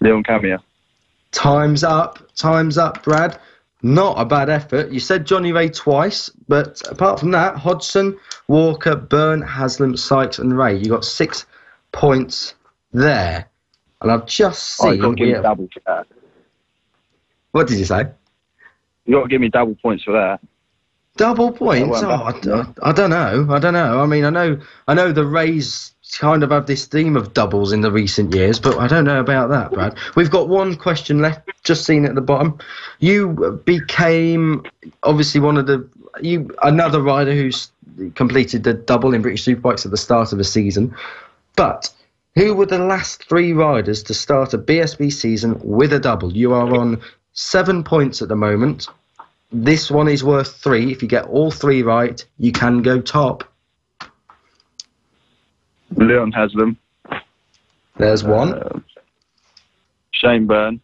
Leon Camia. Time's up, Brad. Not a bad effort. You said Johnny Ray twice, but apart from that, Hodgson, Walker, Byrne, Haslam, Sykes and Ray. You got 6 points there. And I've just seen... you've got to give me double for that. What did you say? You've got to give me double points for that. Double points? I don't know. I mean, I know the Rays kind of have this theme of doubles in the recent years, but I don't know about that, Brad. We've got one question left, just seen at the bottom. You became, obviously, another rider who's completed the double in British Superbikes at the start of the season, but who were the last 3 riders to start a BSB season with a double? You are on 7 points at the moment. This one is worth 3. If you get all 3 right, you can go top. Leon Haslam. There's 1. Shane Byrne.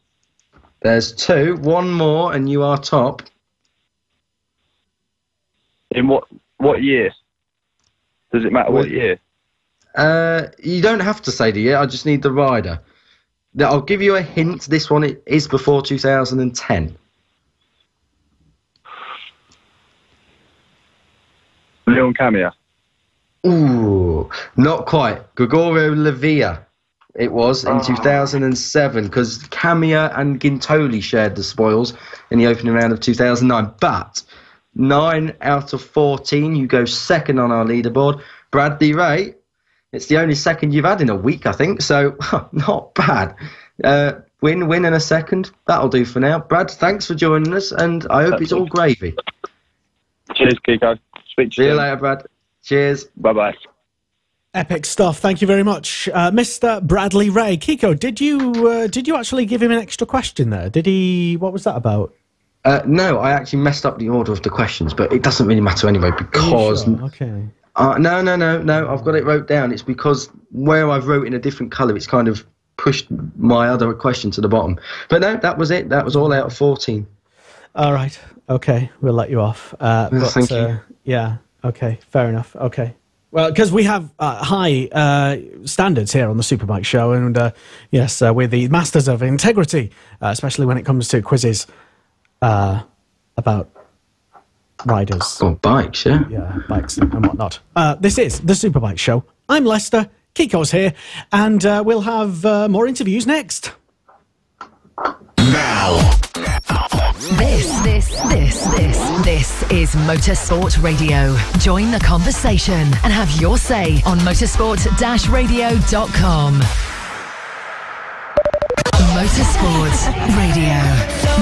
There's 2. 1 more, and you are top. In what year? Does it matter what year? You don't have to say the year. I just need the rider. I'll give you a hint. This one is before 2010. Leon Camia. Ooh, not quite. Gregorio Levere. It was in 2007 because Camia and Gintoli shared the spoils in the opening round of 2009. But 9 out of 14, you go second on our leaderboard. Bradley Ray, it's the only second you've had in a week, I think. So not bad. Win and a second. That'll do for now. Brad, thanks for joining us, and I hope it's all gravy. Cheers, Kiko. Speak to you. See you later, Brad. Cheers. Bye-bye. Epic stuff. Thank you very much, Mr. Bradley Ray. Kiko, did you actually give him an extra question there? Did he? What was that about? No, I actually messed up the order of the questions, but it doesn't really matter anyway because. Sure? Okay. No. I've got it wrote down. It's because where I've wrote in a different colour, it's kind of pushed my other question to the bottom. But no, that was it. That was all out of 14. All right. Okay, we'll let you off. Thank you. Yeah. Okay. Fair enough. Okay. Well, because we have high standards here on the Superbike show, and yes, we're the masters of integrity, especially when it comes to quizzes about riders. Or bikes, yeah. Yeah, bikes and whatnot. This is the Superbike show. I'm Lester, Kiko's here, and we'll have more interviews next. Now. This is Motorsport Radio. Join the conversation and have your say on motorsport-radio.com. Motorsport Radio.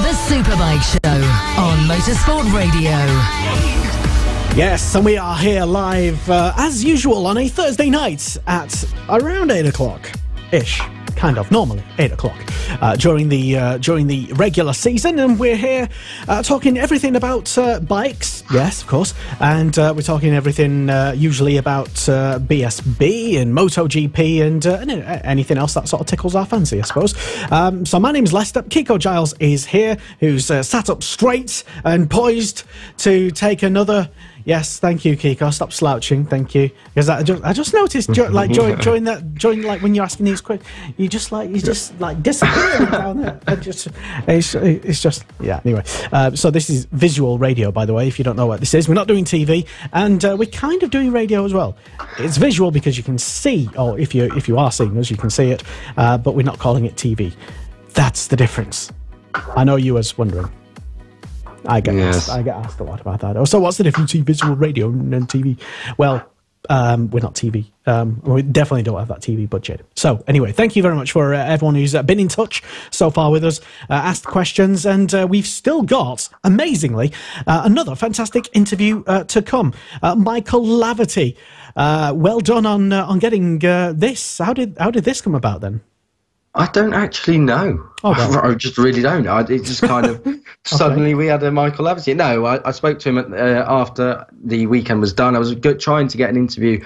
The Superbike show on Motorsport Radio. Yes, and we are here live, as usual, on a Thursday night at around 8 o'clock-ish. Kind of, normally 8 o'clock during the regular season, and we're here talking everything about bikes, yes, of course, and we're talking everything usually about BSB and MotoGP and anything else that sort of tickles our fancy, I suppose. So my name's Lester. Kiko Giles is here, who's sat up straight and poised to take another. Yes, thank you, Kiko. Stop slouching, thank you. Because I just noticed, during when you're asking these questions, you just disappearing down there. It's just yeah. Anyway, so this is visual radio, by the way. If you don't know what this is, we're not doing TV, and we're kind of doing radio as well. It's visual because you can see, or if you are seeing us, you can see it, but we're not calling it TV. That's the difference. I know you was wondering. I get asked a lot about that. So what's the difference between visual radio and TV? Well, we're not TV. We definitely don't have that TV budget. So anyway, thank you very much for everyone who's been in touch so far with us, asked questions, and we've still got, amazingly, another fantastic interview to come. Michael Laverty, well done on getting this. How did this come about then? I don't actually know. Oh, well. I just really don't. It just kind of suddenly we had a Michael Laverty. No, I spoke to him after the weekend was done. I was trying to get an interview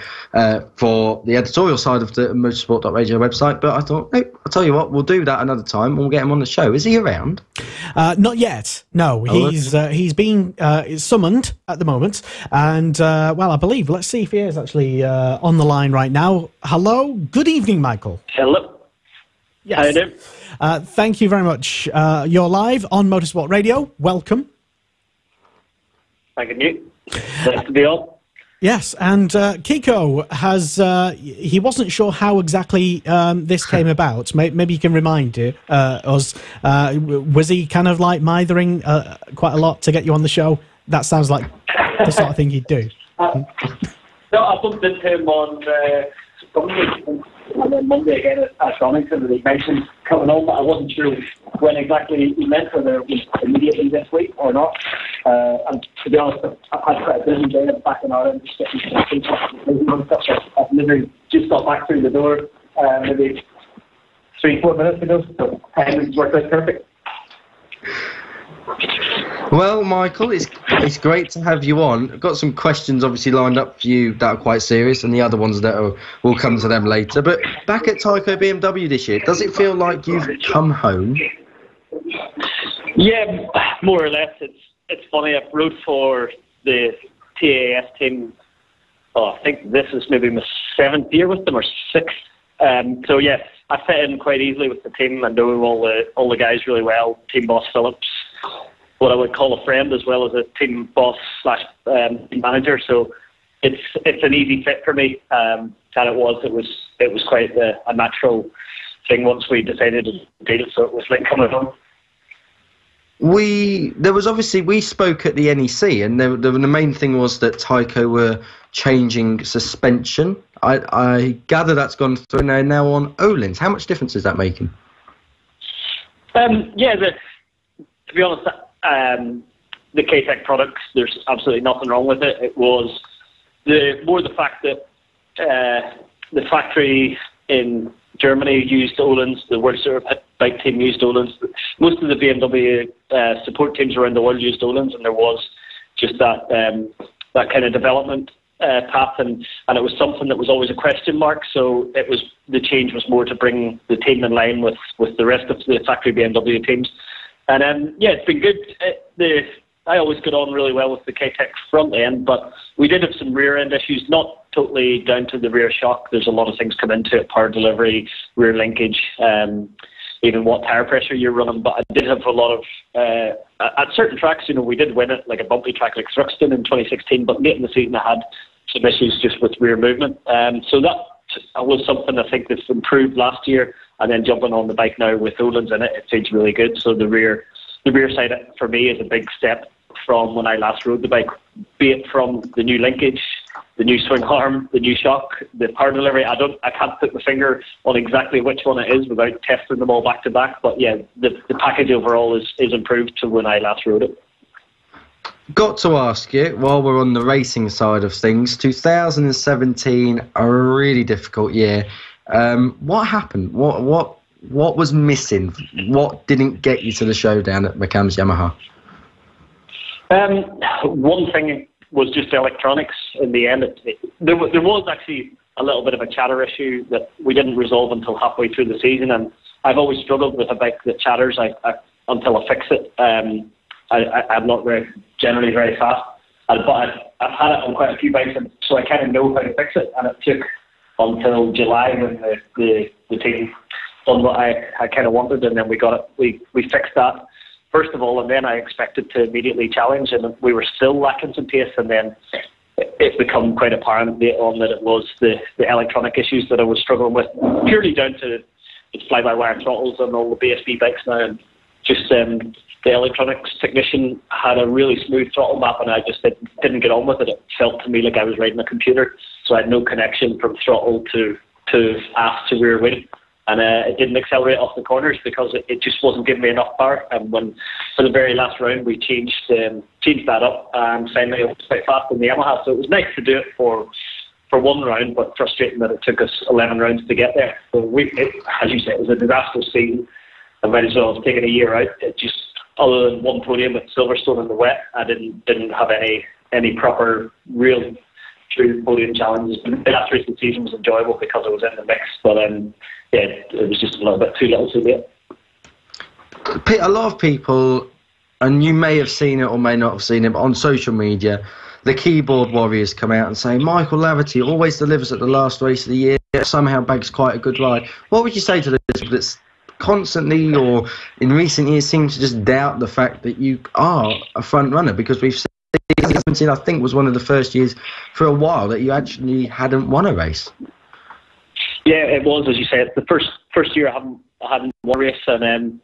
for the editorial side of the motorsport.radio website, but I thought, no, I'll tell you what, we'll do that another time and we'll get him on the show. Is he around? Not yet. No, he's being summoned at the moment, and well, I believe. Let's see if he is actually on the line right now. Hello, good evening, Michael. Hello. Yes. How you doing? Thank you very much. You're live on Motorsport Radio. Welcome. Thank you. Nice to be on. Yes, and Kiko has, he wasn't sure how exactly this came about. Maybe you can remind us. Was he kind of like mithering quite a lot to get you on the show? That sounds like the sort of thing he'd do. No, I bumped into him on and then Monday again at Donington, and he mentioned coming on, but I wasn't sure when exactly he meant, whether it was immediately this week or not. And to be honest, I had quite a busy day back in Ireland, just getting some stuff. I've literally just got back through the door maybe 3-4 minutes ago, so timing's worked out perfect. Well, Michael, it's great to have you on. I've got some questions obviously lined up for you that are quite serious, and the other ones that we'll come to them later. But back at Tyco BMW this year, does it feel like you've come home? Yeah, more or less. It's funny. I've rode for the TAS team. I think this is maybe my 7th year with them, or 6th. So yeah, I fit in quite easily with the team. I know all the guys really well. Team boss Phillips, what I would call a friend, as well as a team boss / team manager. So it's an easy fit for me. And it was quite a natural thing once we decided to do it. So it was like coming home. We spoke at the NEC, and the main thing was that Tyco were changing suspension. I gather that's gone through, and they're now on Öhlins. How much difference is that making? To be honest, the K-Tech products, there's absolutely nothing wrong with it. It was the fact that the factory in Germany used Öhlins, the World Superbike team used Öhlins. Most of the BMW support teams around the world used Öhlins, and there was just that kind of development path, and it was something that was always a question mark. So the change was more to bring the team in line with the rest of the factory BMW teams. And it's been good. I always got on really well with the K-Tech front end, but we did have some rear end issues, not totally down to the rear shock. There's a lot of things come into it: power delivery, rear linkage, even what tyre pressure you're running. But I did have a lot of at certain tracks. We did win it, like a bumpy track like Thruxton in 2016. But late in the season, I had some issues just with rear movement. So that was something I think that's improved last year. And then jumping on the bike now with Öhlins in it, it feels really good. So the rear side for me is a big step from when I last rode the bike, be it from the new linkage, the new swing arm, the new shock, the power delivery. I can't put my finger on exactly which one it is without testing them all back to back. But yeah, the package overall is improved to when I last rode it. Got to ask you, while we're on the racing side of things, 2017, a really difficult year. What happened? What was missing? What didn't get you to the showdown at McCann's Yamaha? One thing was just the electronics in the end. There was actually a little bit of a chatter issue that we didn't resolve until halfway through the season, and I've always struggled with a bike that chatters until I fix it. I'm not generally very fast, but I've had it on quite a few bikes, and so I kind of know how to fix it, and it took until July when the team done what I kind of wanted, and then we got it. We fixed that first of all, and then I expected to immediately challenge, and we were still lacking some pace, and then it became quite apparent later on that it was the electronic issues that I was struggling with, purely down to the fly-by-wire throttles on all the BSB bikes now, and just the electronics technician had a really smooth throttle map, and I just didn't get on with it. It felt to me like I was riding a computer, so I had no connection from throttle to aft to rear wing. And it didn't accelerate off the corners because it just wasn't giving me enough power. And for the very last round, we changed that up, and finally it was quite fast in the Yamaha. So it was nice to do it for one round, but frustrating that it took us 11 rounds to get there. So as you said, it was a disastrous season. I might as well have taken a year out. It just, other than one podium at Silverstone in the wet, I didn't have any proper real true podium challenges. The last race of the season was enjoyable because I was in the mix, but it was just a little bit too little too late. A lot of people, and you may have seen it or may not have seen it, but on social media, the keyboard warriors come out and say, Michael Laverty always delivers at the last race of the year, somehow bags quite a good ride. What would you say to this that's constantly or in recent years seem to just doubt the fact that you are a front runner? Because we've seen, 2017 I think was one of the first years for a while that you actually hadn't won a race. Yeah, it was, as you said, the first year I hadn't won a race, and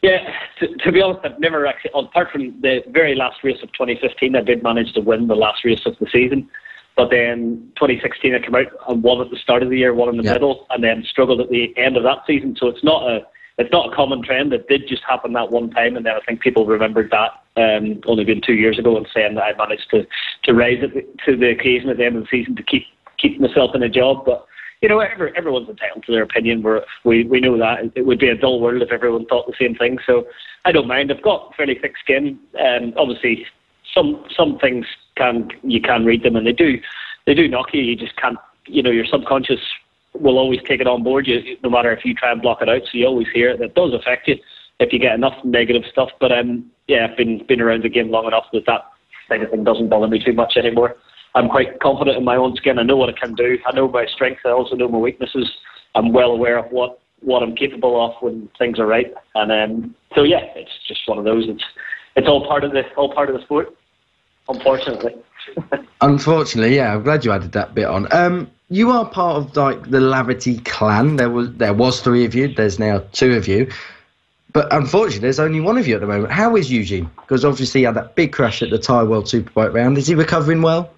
to be honest, I've never actually, apart from the very last race of 2015, I did manage to win the last race of the season. But then 2016, I came out and won at the start of the year, won in the middle, and then struggled at the end of that season. So it's not a common trend. It did just happen that one time, and then I think people remembered that only been 2 years ago, and saying that I managed to rise to the occasion at the end of the season to keep myself in a job. But everyone's entitled to their opinion. We know that it would be a dull world if everyone thought the same thing. So I don't mind. I've got fairly thick skin. Obviously, some things you can read them, and they do knock you. You just can't. Your subconscious will always take it on board. No matter if you try and block it out. So you always hear it. That does affect you if you get enough negative stuff. But I've been around the game long enough that kind of thing doesn't bother me too much anymore. I'm quite confident in my own skin. I know what I can do. I know my strengths. I also know my weaknesses. I'm well aware of what I'm capable of when things are right. And it's just one of those. It's all part of the sport, unfortunately. Unfortunately, yeah. I'm glad you added that bit on. You are part of the Laverty clan. There was 3 of you. There's now 2 of you. But unfortunately, there's only 1 of you at the moment. How is Eugene? Because obviously he had that big crash at the Thai World Superbike round. Is he recovering well?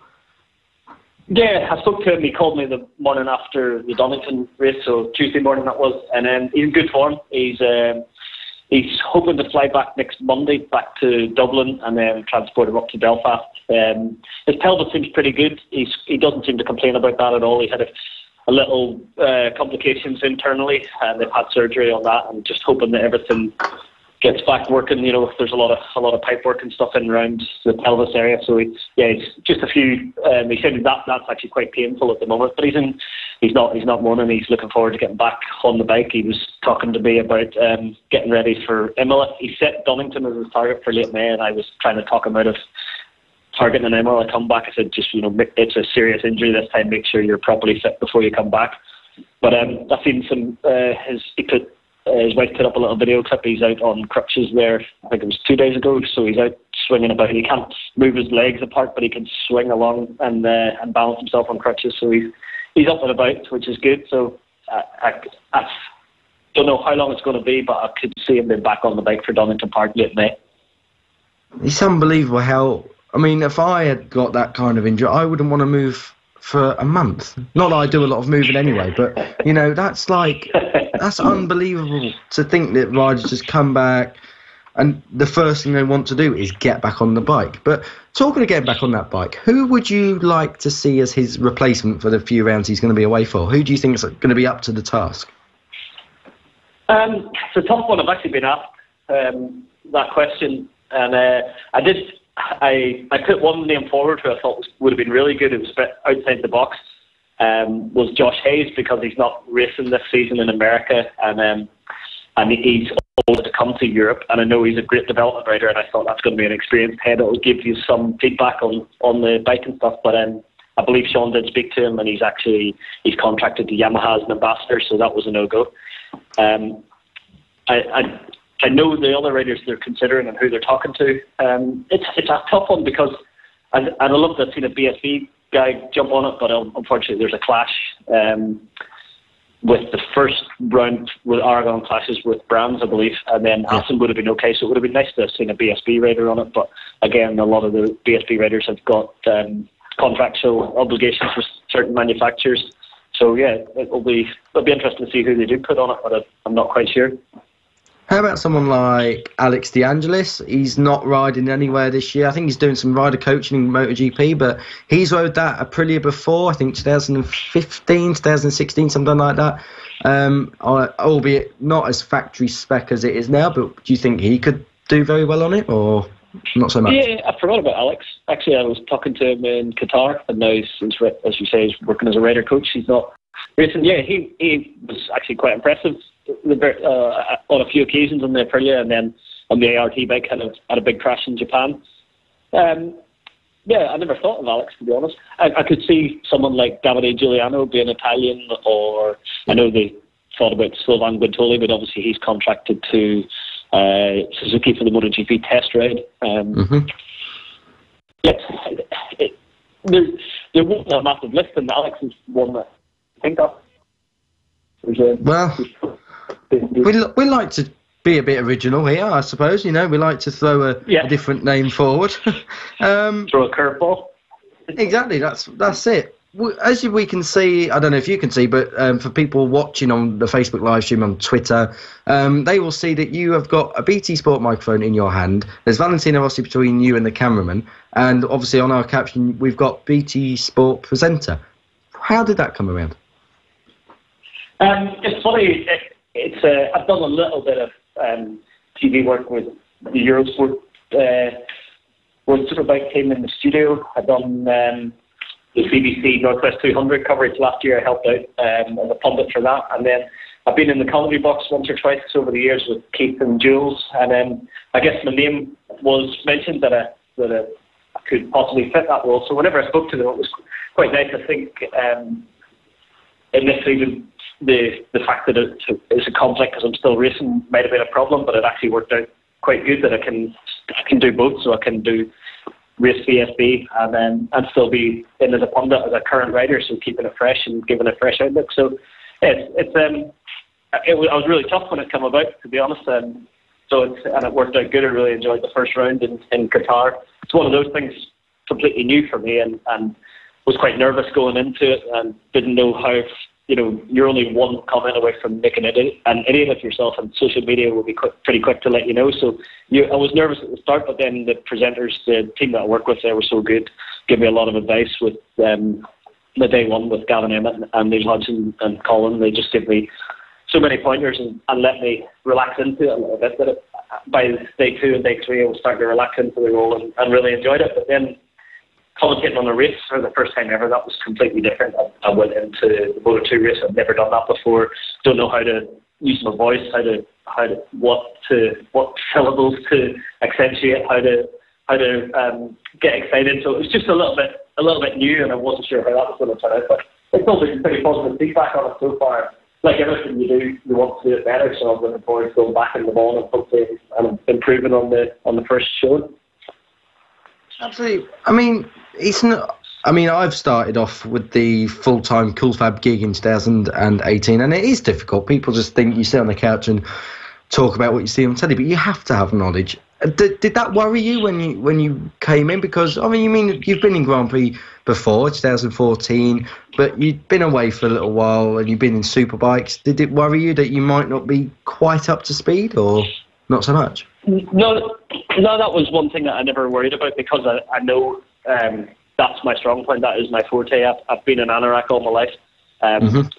Yeah, I spoke to him. He called me the morning after the Donington race, so Tuesday morning that was. And he's in good form. He's hoping to fly back next Monday back to Dublin and then transport him up to Belfast. His pelvis seems pretty good. He doesn't seem to complain about that at all. He had a little complications internally, and they've had surgery on that, and just hoping that everything gets back working. There's a lot of pipe work and stuff in around the pelvis area. So it's just a few. He said that's actually quite painful at the moment, but he's not mourning. He's looking forward to getting back on the bike. He was talking to me about getting ready for Imola. He set Donington as his target for late May, and I was trying to talk him out of targeting an MRI comeback. I said, just, it's a serious injury this time. Make sure you're properly fit before you come back. But I've seen some. His wife put up a little video clip. He's out on crutches there. I think it was 2 days ago. So he's out swinging about. He can't move his legs apart, but he can swing along and balance himself on crutches. So he's up and about, which is good. So I don't know how long it's going to be, but I could see him being back on the bike for Donington Park late May. It's unbelievable how. I mean, if I had got that kind of injury, I wouldn't want to move for a month. Not that I do a lot of moving anyway, but that's unbelievable to think that riders just come back and the first thing they want to do is get back on the bike. But talking of getting back on that bike, who would you like to see as his replacement for the few rounds he's going to be away for? Who do you think is going to be up to the task? It's a tough one. I've actually been asked that question, and I put one name forward who I thought would have been really good. It was a bit outside the box. Was Josh Hayes, because he's not racing this season in America, and he's older to come to Europe. And I know he's a great development rider, and I thought that's going to be an experienced head that will give you some feedback on the bike and stuff. But I believe Sean did speak to him, and he's contracted to Yamaha as an ambassador, so that was a no-go. I know the other riders they're considering and who they're talking to. It's a tough one because I love to see the BSB guy jump on it, but unfortunately there's a clash with the first round with Aragon clashes with Brands, I believe, and then Aston would have been okay, so it would have been nice to have seen a BSB rider on it, but again, a lot of the BSB riders have got contractual obligations with certain manufacturers, so yeah, it'll be interesting to see who they do put on it, but I'm not quite sure. How about someone like Alex De Angelis? He's not riding anywhere this year. I think he's doing some rider coaching in MotoGP, but he's rode that Aprilia before, I think 2015, 2016, something like that. Albeit not as factory spec as it is now, but do you think he could do very well on it, or not so much? Yeah, I forgot about Alex. Actually, I was talking to him in Qatar, and now he's, as you say, he's working as a rider coach. He's not racing. Yeah, he was actually quite impressive on a few occasions on the Aprilia, and then on the ART bike had a big crash in Japan. Yeah, I never thought of Alex, to be honest. I could see someone like Davide Giuliano being Italian, or I know they thought about Slovan Guintoli, but obviously he's contracted to Suzuki for the MotoGP test ride. There wasn't a massive list, and Alex is one that I think of. Well, we like to be a bit original here, I suppose. We like to throw a different name forward. Throw a curveball. Exactly, that's it. As we can see, I don't know if you can see, but for people watching on the Facebook live stream, on Twitter, they will see that you have got a BT Sport microphone in your hand. There's Valentino Rossi between you and the cameraman, and obviously on our caption we've got BT Sport presenter. How did that come around? It's funny. I've done a little bit of TV work with the Eurosport World Superbike team in the studio. I've done the BBC Northwest 200 coverage last year. I helped out as a pundit for that, and then I've been in the comedy box once or twice over the years with Keith and Jules. And then I guess my name was mentioned that I could possibly fit that role. So whenever I spoke to them, it was quite nice. I think in this season, the fact that it's a conflict because I'm still racing might have been a problem, but it actually worked out quite good that I can do both. So I can do race VSB and still be in as a pundit as a current rider, so keeping it fresh and giving a fresh outlook. So I was really tough when it came about, to be honest. And it worked out good. I really enjoyed the first round in Qatar. It's one of those things completely new for me, and was quite nervous going into it and didn't know how. You're only one comment away from making an idiot of yourself, and social media will be pretty quick to let you know. So I was nervous at the start, but then the presenters, the team that I work with, they were so good, gave me a lot of advice with the day one with Gavin Emmett and Neil Hodgson and Colin. They just give me so many pointers and let me relax into it a little bit. That by day 2 and day 3, I was starting to relax into the role and really enjoyed it. But then commentating on a race for the first time ever, that was completely different. I went into the Moto2 race. I've never done that before. Don't know how to use my voice, what syllables to accentuate, how get excited. So it was just a little bit new, and I wasn't sure how that was going to turn out. But it's all been pretty positive feedback on it so far. Like everything you do, you want to do it better. So I'm looking forward to going back in the ball and hopefully improving on the first show. Absolutely. I mean, it's not. I mean, I've started off with the full-time Cool Fab gig in 2018, and it is difficult. People just think you sit on the couch and talk about what you see on telly, but you have to have knowledge. Did that worry you when you came in? Because I mean, you've been in Grand Prix before, 2014, but you'd been away for a little while, and you've been in Superbikes. Did it worry you that you might not be quite up to speed, or not so much? No, that was one thing that I never worried about, because I know that's my strong point. That is my forte. I've been an anorak all my life,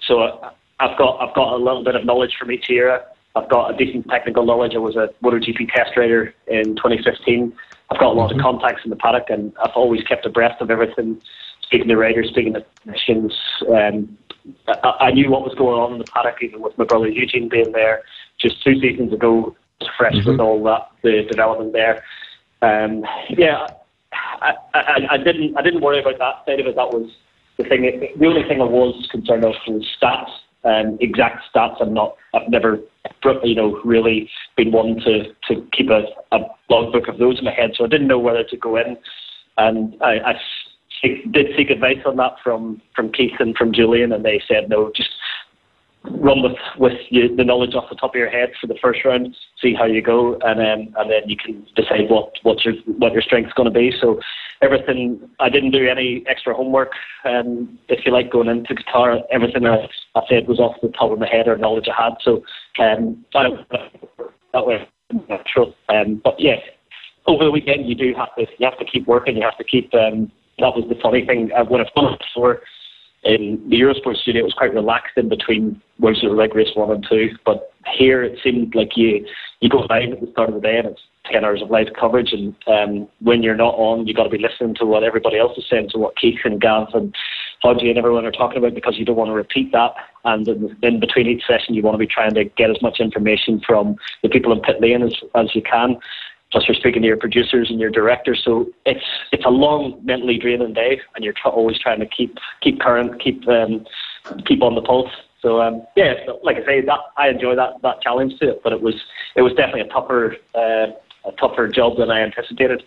so I've got a little bit of knowledge from each era. I've got a decent technical knowledge. I was a MotoGP test rider in 2015. I've got a lot of contacts in the paddock, and I've always kept abreast of everything. Speaking to riders, speaking to technicians, I knew what was going on in the paddock, even with my brother Eugene being there just 2 seasons ago. Fresh with all that, the development there. I didn't worry about that side of it. That was the thing. The only thing I was concerned of was stats. Exact stats. I've never, really been one to keep a logbook of those in my head. So I didn't know whether to go in, and I did seek advice on that from Keith and from Julian, and they said no, just run with the knowledge off the top of your head for the first round, see how you go, and then you can decide what your strength's going to be. So everything, I didn't do any extra homework, if you like, going into Qatar. Everything I said was off the top of my head or knowledge I had. So I don't that way natural. But yeah, over the weekend you have to keep working. You have to keep. That was the funny thing when I've done it before. In the Eurosport studio, it was quite relaxed in between World Superbike race 1 and 2. But here, it seemed like you go live at the start of the day, and it's 10 hours of live coverage. And when you're not on, you got to be listening to what everybody else is saying, to what Keith and Gav and Hodgie and everyone are talking about, because you don't want to repeat that. And in between each session, you want to be trying to get as much information from the people in pit lane as you can. Plus, you're speaking to your producers and your directors, so it's a long, mentally draining day, and you're always trying to keep current, keep on the pulse. So like I say, that I enjoy that challenge to it, but it was definitely a tougher job than I anticipated.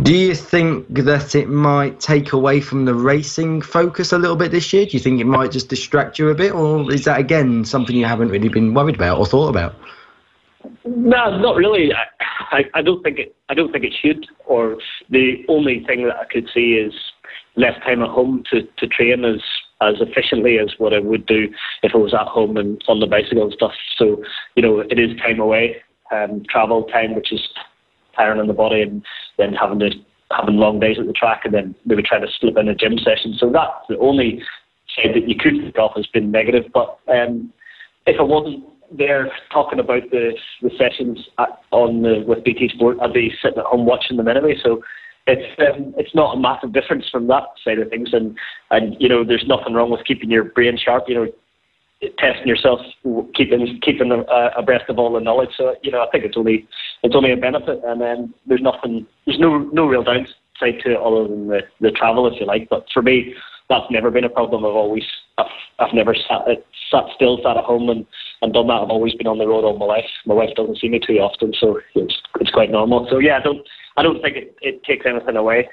Do you think that it might take away from the racing focus a little bit this year? Do you think it might just distract you a bit, or is that again something you haven't really been worried about or thought about? No, not really. I don't think it should. Or the only thing that I could see is less time at home to train as efficiently as what I would do if I was at home and on the bicycle and stuff. So it is time away, travel time, which is tiring on the body, and then having long days at the track, and then maybe trying to slip in a gym session. So that's the only side that you could think of has been negative. But if I wasn't there talking about the sessions with BT Sport, I'd be sitting at home watching them anyway. So it's not a massive difference from that side of things, and there's nothing wrong with keeping your brain sharp. Testing yourself, keeping abreast of all the knowledge. So I think it's only a benefit, and then there's no real downside to it other than the travel, if you like. But for me, that's never been a problem. I've never sat at home and done that. I've always been on the road all my life. My wife doesn't see me too often, so it's quite normal. So yeah, I don't think it takes anything away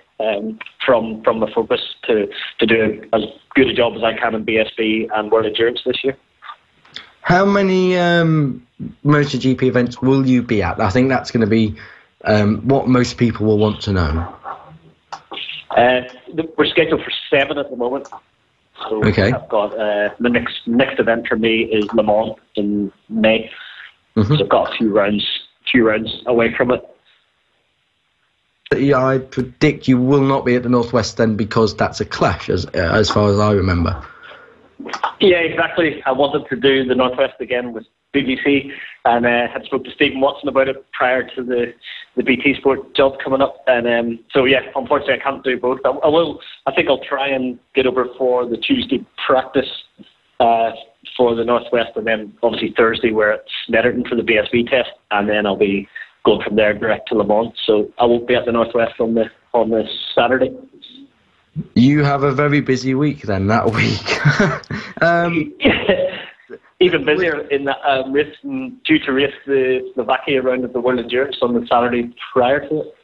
from my focus to do as good a job as I can in BSB and World Endurance this year. How many MotoGP events will you be at? I think that's going to be what most people will want to know. We're scheduled for 7 at the moment. So okay. I've got the next event for me is Le Mans in May. Mm-hmm. So I've got a few rounds away from it. I predict you will not be at the Northwest then, because that's a clash, as far as I remember. Yeah, exactly. I wanted to do the Northwest again with BBC, and had spoke to Stephen Watson about it prior to the BT Sport job coming up. And so yeah, unfortunately I can't do both. I think I'll try and get over for the Tuesday practice for the Northwest, and then obviously Thursday where it's Netherton for the BSB test, and then I'll be going from there direct to Le Mans. So I won't be at the Northwest on the Saturday. You have a very busy week then that week. Even busier in that due to race the Slovakia round of the World Endurance on the Saturday prior to it.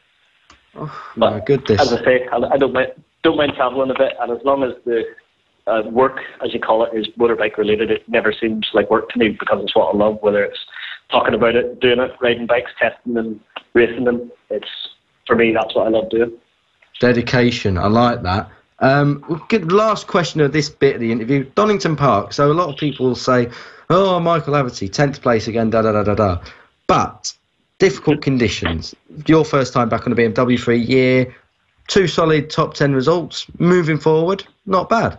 Oh my goodness! As I say, I don't mind travelling a bit, and as long as the work, as you call it, is motorbike related, it never seems like work to me because it's what I love. Whether it's talking about it, doing it, riding bikes, testing them, racing them, for me that's what I love doing. Dedication, I like that. We'll get the last question of this bit of the interview. Donington Park. So a lot of people will say, "Oh, Michael Haverty, 10th place again, da da da da da." But difficult conditions. Your first time back on a BMW for a year. 2 solid top 10 results. Moving forward, not bad.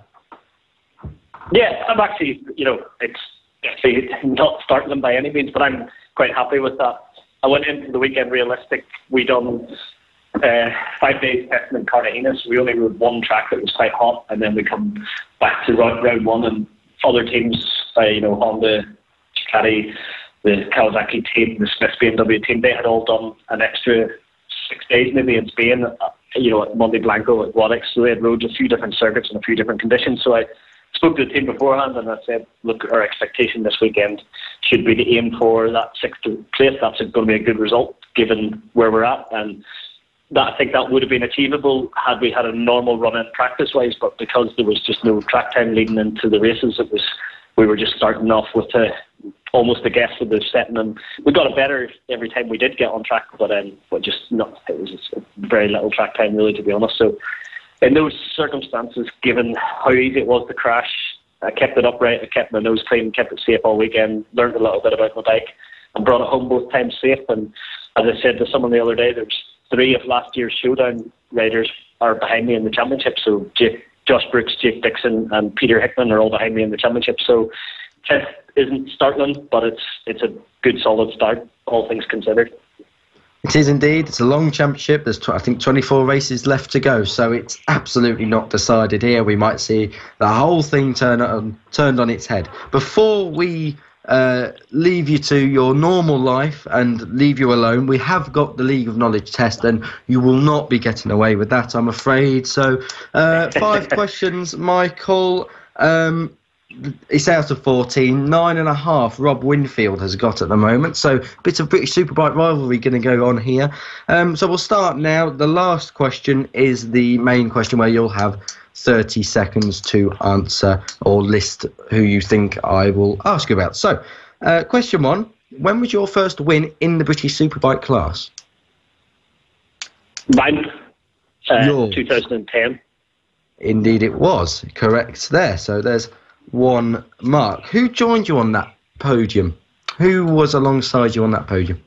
Yeah, I'm actually, it's definitely not starting them by any means, but I'm quite happy with that. I went into the weekend realistic. We done 5 days testing in Cartagena, so we only rode one track that was quite hot, and then we come back to round one, and other teams, Honda, Ducati, the Kawasaki team, the Smith BMW team, they had all done an extra 6 days maybe in Spain, at Monte Blanco, at Guadix, so they had rode a few different circuits and a few different conditions. So I spoke to the team beforehand and I said, look, our expectation this weekend should be to aim for that 6th place. That's going to be a good result given where we're at, and I think that would have been achievable had we had a normal run-in practice-wise, but because there was just no track time leading into the races, we were just starting off with almost a guess with the setting, and we got it better every time we did get on track, but just not. It was just very little track time, really, to be honest. So in those circumstances, given how easy it was to crash, I kept it upright, I kept my nose clean, kept it safe all weekend, learned a little bit about my bike, and brought it home both times safe. And as I said to someone the other day, there's 3 of last year's Showdown riders are behind me in the championship. So Josh Brooks, Jake Dixon, and Peter Hickman are all behind me in the championship. So 10th isn't startling, but it's a good solid start, all things considered. It is indeed. It's a long championship. There's, I think, 24 races left to go, so it's absolutely not decided here. We might see the whole thing turned on its head. Before we leave you to your normal life and leave you alone, we have got the League of Knowledge test, and you will not be getting away with that, I'm afraid. So 5 questions, Michael. It's out of 14. 9.5 Rob Winfield has got at the moment. So a bit of British Superbike rivalry going to go on here. So we'll start now. The last question is the main question, where you'll have 30 seconds to answer or list who you think I will ask you about. So, question 1. When was your first win in the British Superbike class? Mine, 2010. Indeed it was. Correct there. So there's 1 mark. Who joined you on that podium? Who was alongside you on that podium?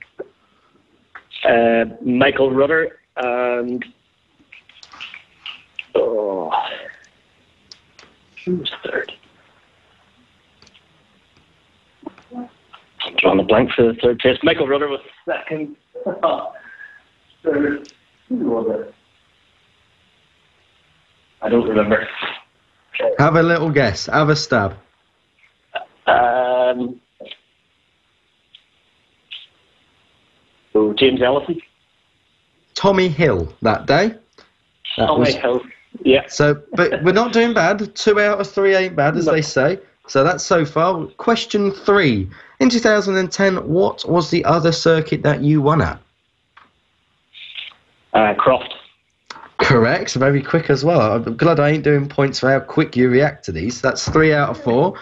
Michael Rudder and... who was third? I'm drawing a blank for the third place. Michael Rudder was second. Third. Who was it? I don't remember. Have a little guess. Have a stab. James Ellison. Tommy Hill that day. Tommy Hill. Yeah. So, but we're not doing bad. 2 out of 3 ain't bad, as they say. So that's so far. Question 3. In 2010, what was the other circuit that you won at? Croft. Correct. Very quick as well. I'm glad I ain't doing points for how quick you react to these. That's 3 out of 4.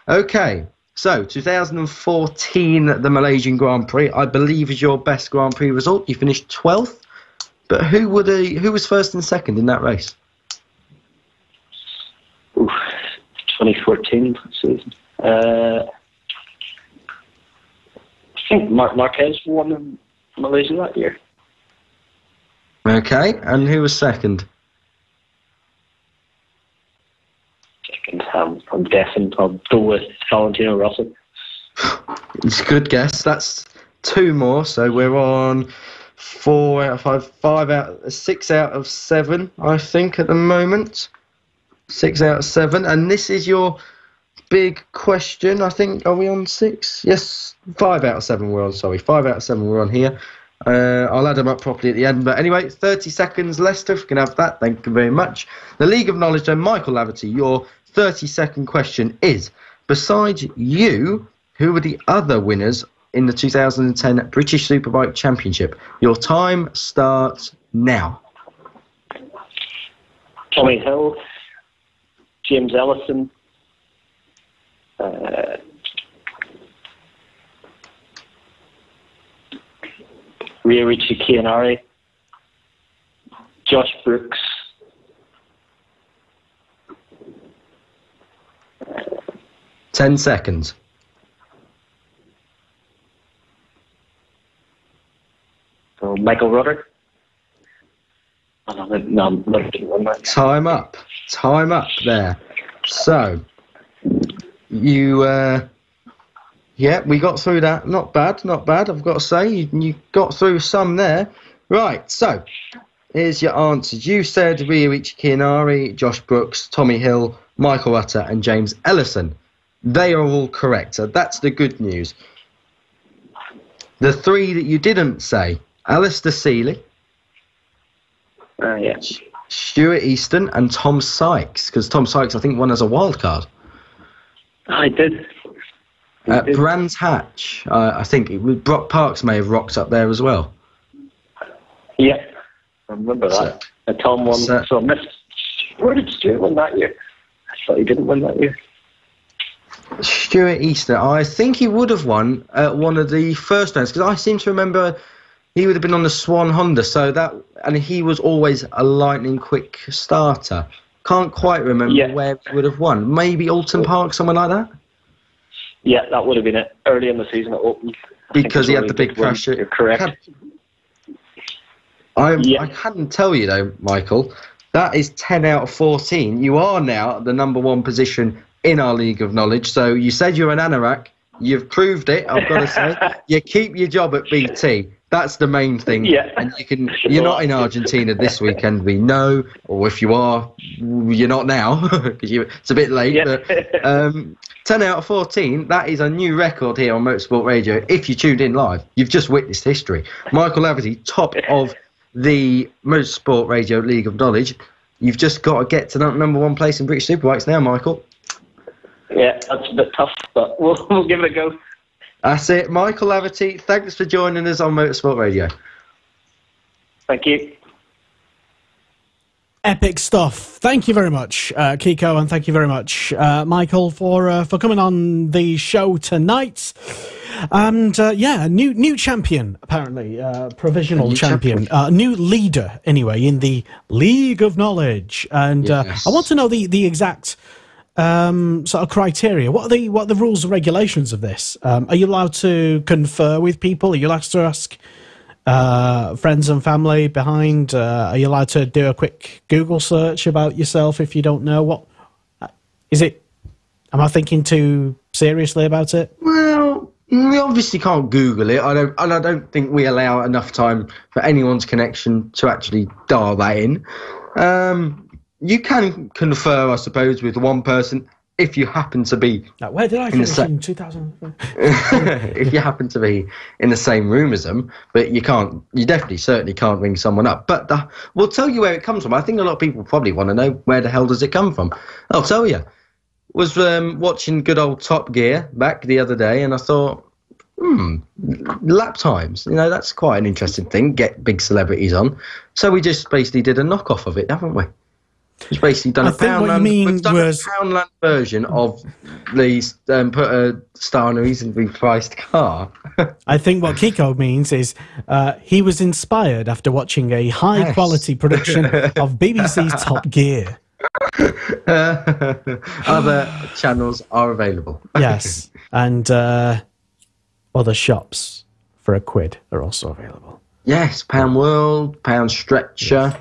Okay. So, 2014, the Malaysian Grand Prix, I believe, is your best Grand Prix result. You finished 12th. But who was first and second in that race? 2014 season. I think Marquez won in Malaysia that year. Okay, and who was second? Second, I'm guessing I'll go with Valentino Rossi. It's a good guess. That's 2 more, so we're on 4 out of 5, 6 out of 7, I think, at the moment. 6 out of 7, and this is your big question, I think. Are we on 6? Yes, 5 out of 7 we're on, sorry. 5 out of 7 we're on here. I'll add them up properly at the end. But anyway, 30 seconds, Lester, if you can have that. Thank you very much. The League of Knowledge, then, Michael Laverty, your 30-second question is, besides you, who were the other winners in the 2010 British Superbike Championship? Your time starts now. Tommy Hill, James Ellison, Ryuichi Kianari, Josh Brooks, 10 seconds. So Michael Rudder. No, Time up there. So, you, we got through that. Not bad, I've got to say. You got through some there. Right, so, here's your answers. You said Ryuichi Kianari, Josh Brooks, Tommy Hill, Michael Rutter, and James Ellison. They are all correct, so that's the good news. The three that you didn't say, Alistair Seeley, Stuart Easton, and Tom Sykes, because Tom Sykes, I think, won as a wild card. I did. Brands Hatch, I think Brock Parks may have rocked up there as well. Yeah, I remember that. Tom won. So I missed. Where did Stuart win that year? I thought he didn't win that year. Stuart Easton, I think he would have won one of the first rounds, because I seem to remember he would have been on the Swan Honda, and he was always a lightning quick starter. Can't quite remember where he would have won. Maybe Alton Park, somewhere like that? Yeah, that would have been it. Early in the season at Alton. Because he had the big pressure. You're correct. I hadn't tell you, though, Michael, that is 10 out of 14. You are now at the number one position in our League of Knowledge. So you said you're an anorak. You've proved it, I've got to say. You keep your job at BT. That's the main thing. Yeah. And you're not in Argentina this weekend, we know. Or if you are, you're not now, because it's a bit late. Yeah. But 10 out of 14, that is a new record here on Motorsport Radio. If you tuned in live, you've just witnessed history. Michael Laverty, top of the Motorsport Radio League of Knowledge. You've just got to get to that number one place in British Superbikes now, Michael. Yeah, that's a bit tough, but we'll give it a go. That's it. Michael Laverty, thanks for joining us on Motorsport Radio. Thank you. Epic stuff. Thank you very much, Kiko, and thank you very much, Michael, for coming on the show tonight. And new champion, apparently, provisional champion, new leader, anyway, in the League of Knowledge. And I want to know the exact sort of criteria. What are the rules and regulations of this? Are you allowed to confer with people? Are you allowed to ask friends and family behind? Are you allowed to do a quick Google search about yourself if you don't know? What is it? Am I thinking too seriously about it? Well, we obviously can't Google it. I don't think we allow enough time for anyone's connection to actually dial that in. You can confer, I suppose, with one person if you happen to be. Where did I finish in 2000? If you happen to be in the same room as them, but you can't. You certainly can't ring someone up. But we'll tell you where it comes from. I think a lot of people probably want to know where the hell does it come from. I'll tell you. Was watching good old Top Gear back the other day, and I thought, lap times. You know, that's quite an interesting thing. Get big celebrities on. So we just basically did a knockoff of it, haven't we? It's basically done a Poundland version of the put a star on a reasonably priced car. I think what Kiko means is he was inspired after watching a high-quality production of BBC's Top Gear. Other channels are available. Yes, and other shops for £1 are also available. Yes, Pound World, Pound Stretcher. Yes.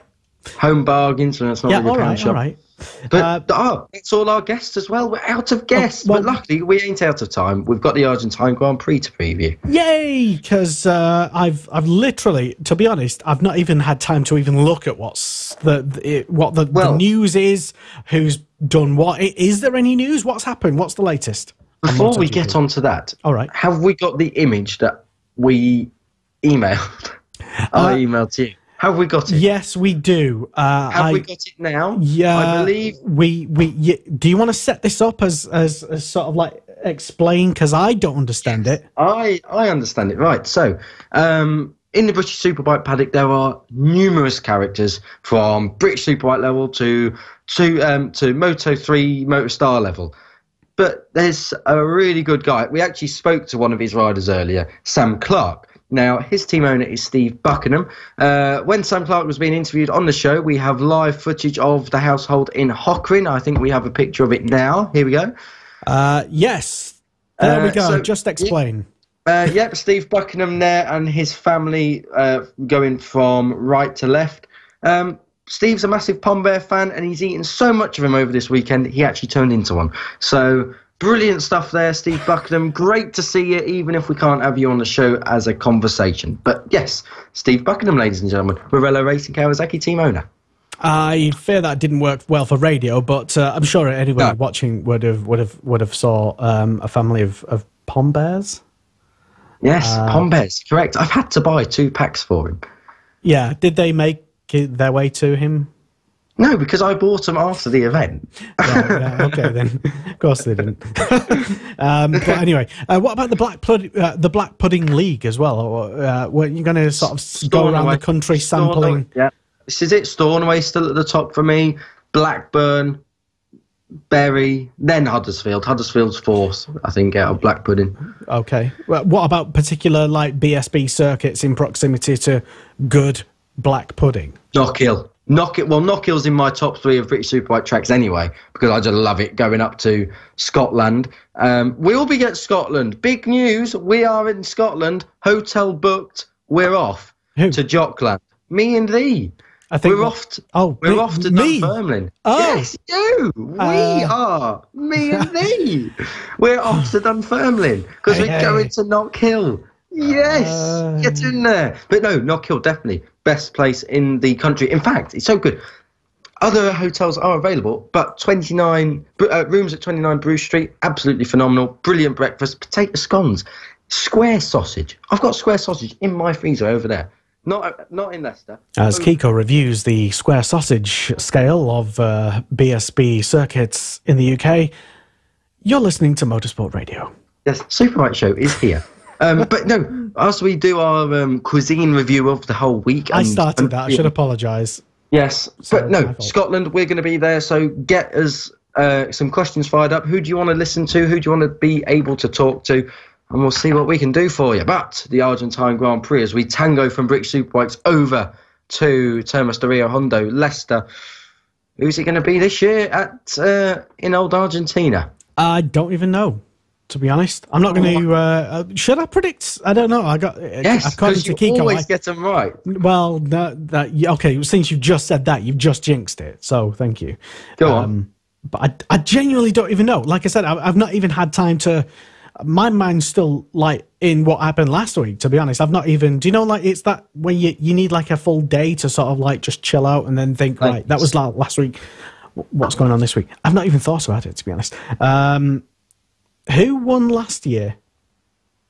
Home Bargains, and it's not really a pound shop. All right. But it's all our guests as well. We're out of guests, but luckily we ain't out of time. We've got the Argentine Grand Prix to preview. Yay! Because I've literally, to be honest, I've not even had time to even look at what the news is. Who's done what? Is there any news? What's happened? What's the latest? Before we get onto that, all right, have we got the image that we emailed? I emailed to you. Have we got it? Yes, we do. Have we got it now? Yeah, I believe do you want to set this up as sort of like explain? Because I don't understand it. I understand it. Right. So, in the British Superbike paddock, there are numerous characters from British Superbike level to Moto3 Motorstar level. But there's a really good guy. We actually spoke to one of his riders earlier, Sam Clark. Now, his team owner is Steve Buckingham. When Sam Clark was being interviewed on the show, we have live footage of the household in Hockering. I think we have a picture of it now. Here we go. Yes. There we go. So, just explain. Yep, Steve Buckingham there and his family going from right to left. Steve's a massive Pom Bear fan, and he's eaten so much of him over this weekend, he actually turned into one. So, brilliant stuff there, Steve Buckingham. Great to see you, even if we can't have you on the show as a conversation. But yes, Steve Buckingham, ladies and gentlemen, Morello Racing Kawasaki team owner. I fear that didn't work well for radio, but I'm sure anybody watching would have saw a family of Pom Bears. Yes, Pom Bears, correct. I've had to buy 2 packs for him. Yeah, did they make their way to him? No, because I bought them after the event. Yeah, okay, then. Of course they didn't. But anyway, what about the Black Pudding League as well? Were you going to sort of go around the country sampling? Yeah, this is it. Stornoway still at the top for me. Blackburn, Bury, then Huddersfield. Huddersfield's 4th, I think, out of Black Pudding. Okay. Well, what about particular like BSB circuits in proximity to good Black Pudding? Knockhill. Knockhill's in my top 3 of British Superbike tracks anyway, because I just love it going up to Scotland. We'll be at Scotland. Big news, we are in Scotland. Hotel booked. We're off to Jockland. Me and thee. I think we're off to Dunfermline. Oh. Yes, you. We are. Me and thee. We're off to Dunfermline because we're going to Knockhill. Yes, get in there. But no, Knockhill definitely best place in the country. In fact, it's so good. Other hotels are available, but 29 rooms at 29 Bruce Street, absolutely phenomenal. Brilliant breakfast, potato scones, square sausage. I've got square sausage in my freezer over there. Not in Leicester. As Kiko reviews the square sausage scale of BSB circuits in the UK, you're listening to Motorsport Radio. Yes, Superbike Show is here. But no, as we do our cuisine review of the whole week. I started that. I should apologise. Yes, but no, Scotland, we're going to be there. So get us some questions fired up. Who do you want to listen to? Who do you want to be able to talk to? And we'll see what we can do for you. But the Argentine Grand Prix, as we tango from British Superbikes over to Termas de Rio Hondo, Leicester. Who's it going to be this year in old Argentina? I don't even know. To be honest, I'm not going to. Should I predict? I don't know. Yes, because you Kiko, always get them right. Well, okay. Since you've just said that, you've just jinxed it. So thank you. Go on. But I genuinely don't even know. Like I said, I've not even had time to. My mind's still like in what happened last week. To be honest, I've not even. Do you know like it's that when you need like a full day to sort of like just chill out and then think right. That was like last week. What's going on this week? I've not even thought about it, to be honest. Who won last year?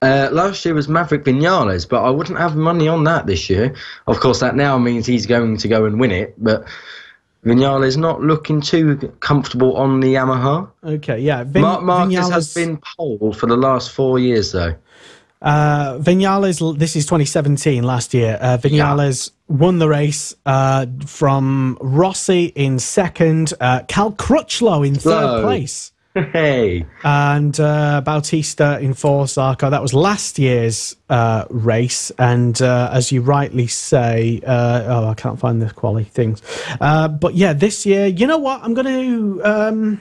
Last year was Maverick Vinales, but I wouldn't have money on that this year. Of course, that now means he's going to go and win it, but Vinales not looking too comfortable on the Yamaha. Okay, yeah. Marcus has been pole for the last 4 years, though. Vinales, this is 2017, last year. Vinales won the race from Rossi in second, Cal Crutchlow in third place. Hey. And Bautista in fourth, Zarco. That was last year's race. And as you rightly say, I can't find the quality things. But yeah, this year, you know what? I'm going to...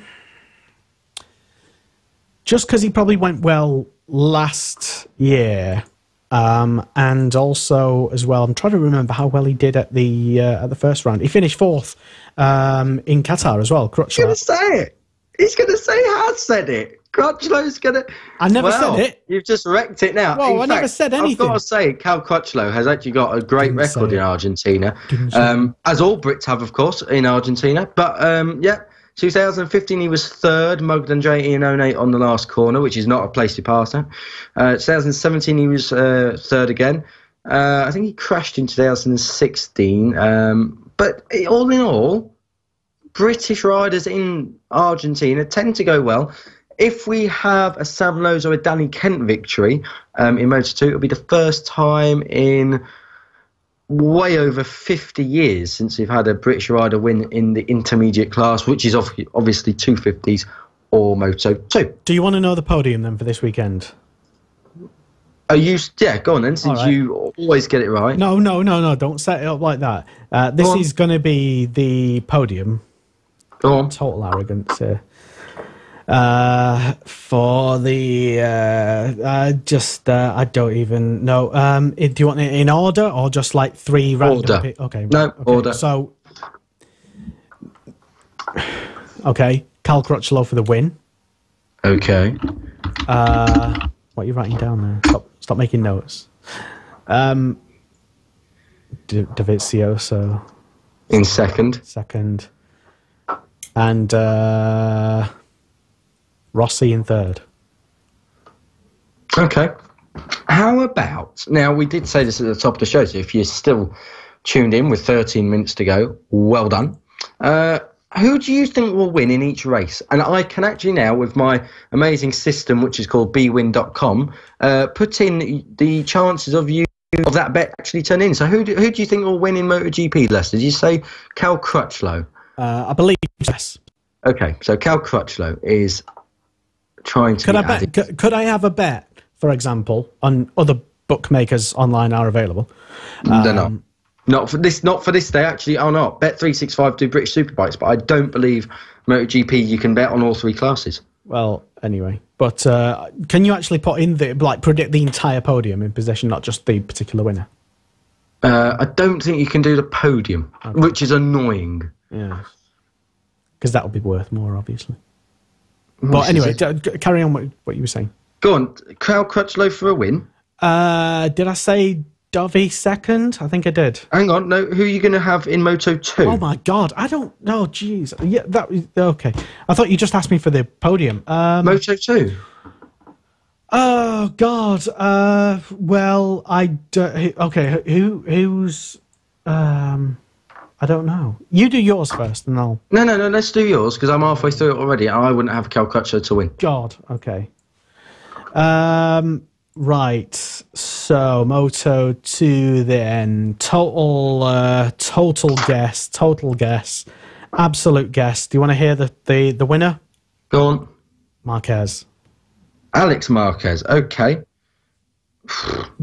just because he probably went well last year, and also as well, I'm trying to remember how well he did at the first round. He finished fourth in Qatar as well. Crutchlow. He's going to say it. He's going to say he has said it. Crutchlow's going to... I never said it. You've just wrecked it now. Well, I never said anything. I've got to say, Cal Crutchlow has actually got a great record in Argentina. As all Brits have, of course, in Argentina. But, yeah, 2015 he was third, mugged Andretti in 08 on the last corner, which is not a place to pass at. 2017 he was third again. I think he crashed in 2016. But all in all, British riders in Argentina tend to go well. If we have a Sam Lowes or a Danny Kent victory in Moto2, it'll be the first time in way over 50 years since we've had a British rider win in the intermediate class, which is obviously 250s or Moto2. Do you want to know the podium then for this weekend? Yeah, go on then, since you always get it right. No, don't set it up like that. This is going to be the podium. Go on. Total arrogance here. For the I don't even know. Do you want it in order or just like three random? Order. Okay. No, order. So, okay, Cal Crutchlow for the win. Okay. What are you writing down there? Stop making notes. Dovizioso in second. And Rossi in third. Okay. How about, now we did say this at the top of the show, so if you're still tuned in with 13 minutes to go, well done. Who do you think will win in each race? And I can actually now, with my amazing system, which is called bwin.com, put in the chances of that bet actually turn in. So who do you think will win in MotoGP, Lester? Did you say Cal Crutchlow? I believe yes. Okay, so Cal Crutchlow is trying to. Could I have a bet, for example, on other bookmakers online are available? They're not. Not for this. They actually are not. Bet365 do British Superbikes, but I don't believe MotoGP you can bet on all three classes. Well, anyway, but can you actually put in predict the entire podium in possession, not just the particular winner? I don't think you can do the podium, which is annoying. Yeah, because that would be worth more, obviously. But anyway, carry on what you were saying. Go on, Cal Crutchlow for a win. Did I say Dovey second? I think I did. Hang on, no. Who are you going to have in Moto2? Oh my God, I don't know. Jeez, yeah, that was okay. I thought you just asked me for the podium. Moto2. Oh God. Well, okay. Who's? I don't know. You do yours first, and I'll. No. Let's do yours because I'm halfway through it already, and I wouldn't have Cal Crutchlow to win. God. Okay. Right. So Moto2 then. Total guess. Absolute guess. Do you want to hear the winner? Go on. Marquez. Alex Marquez. Okay.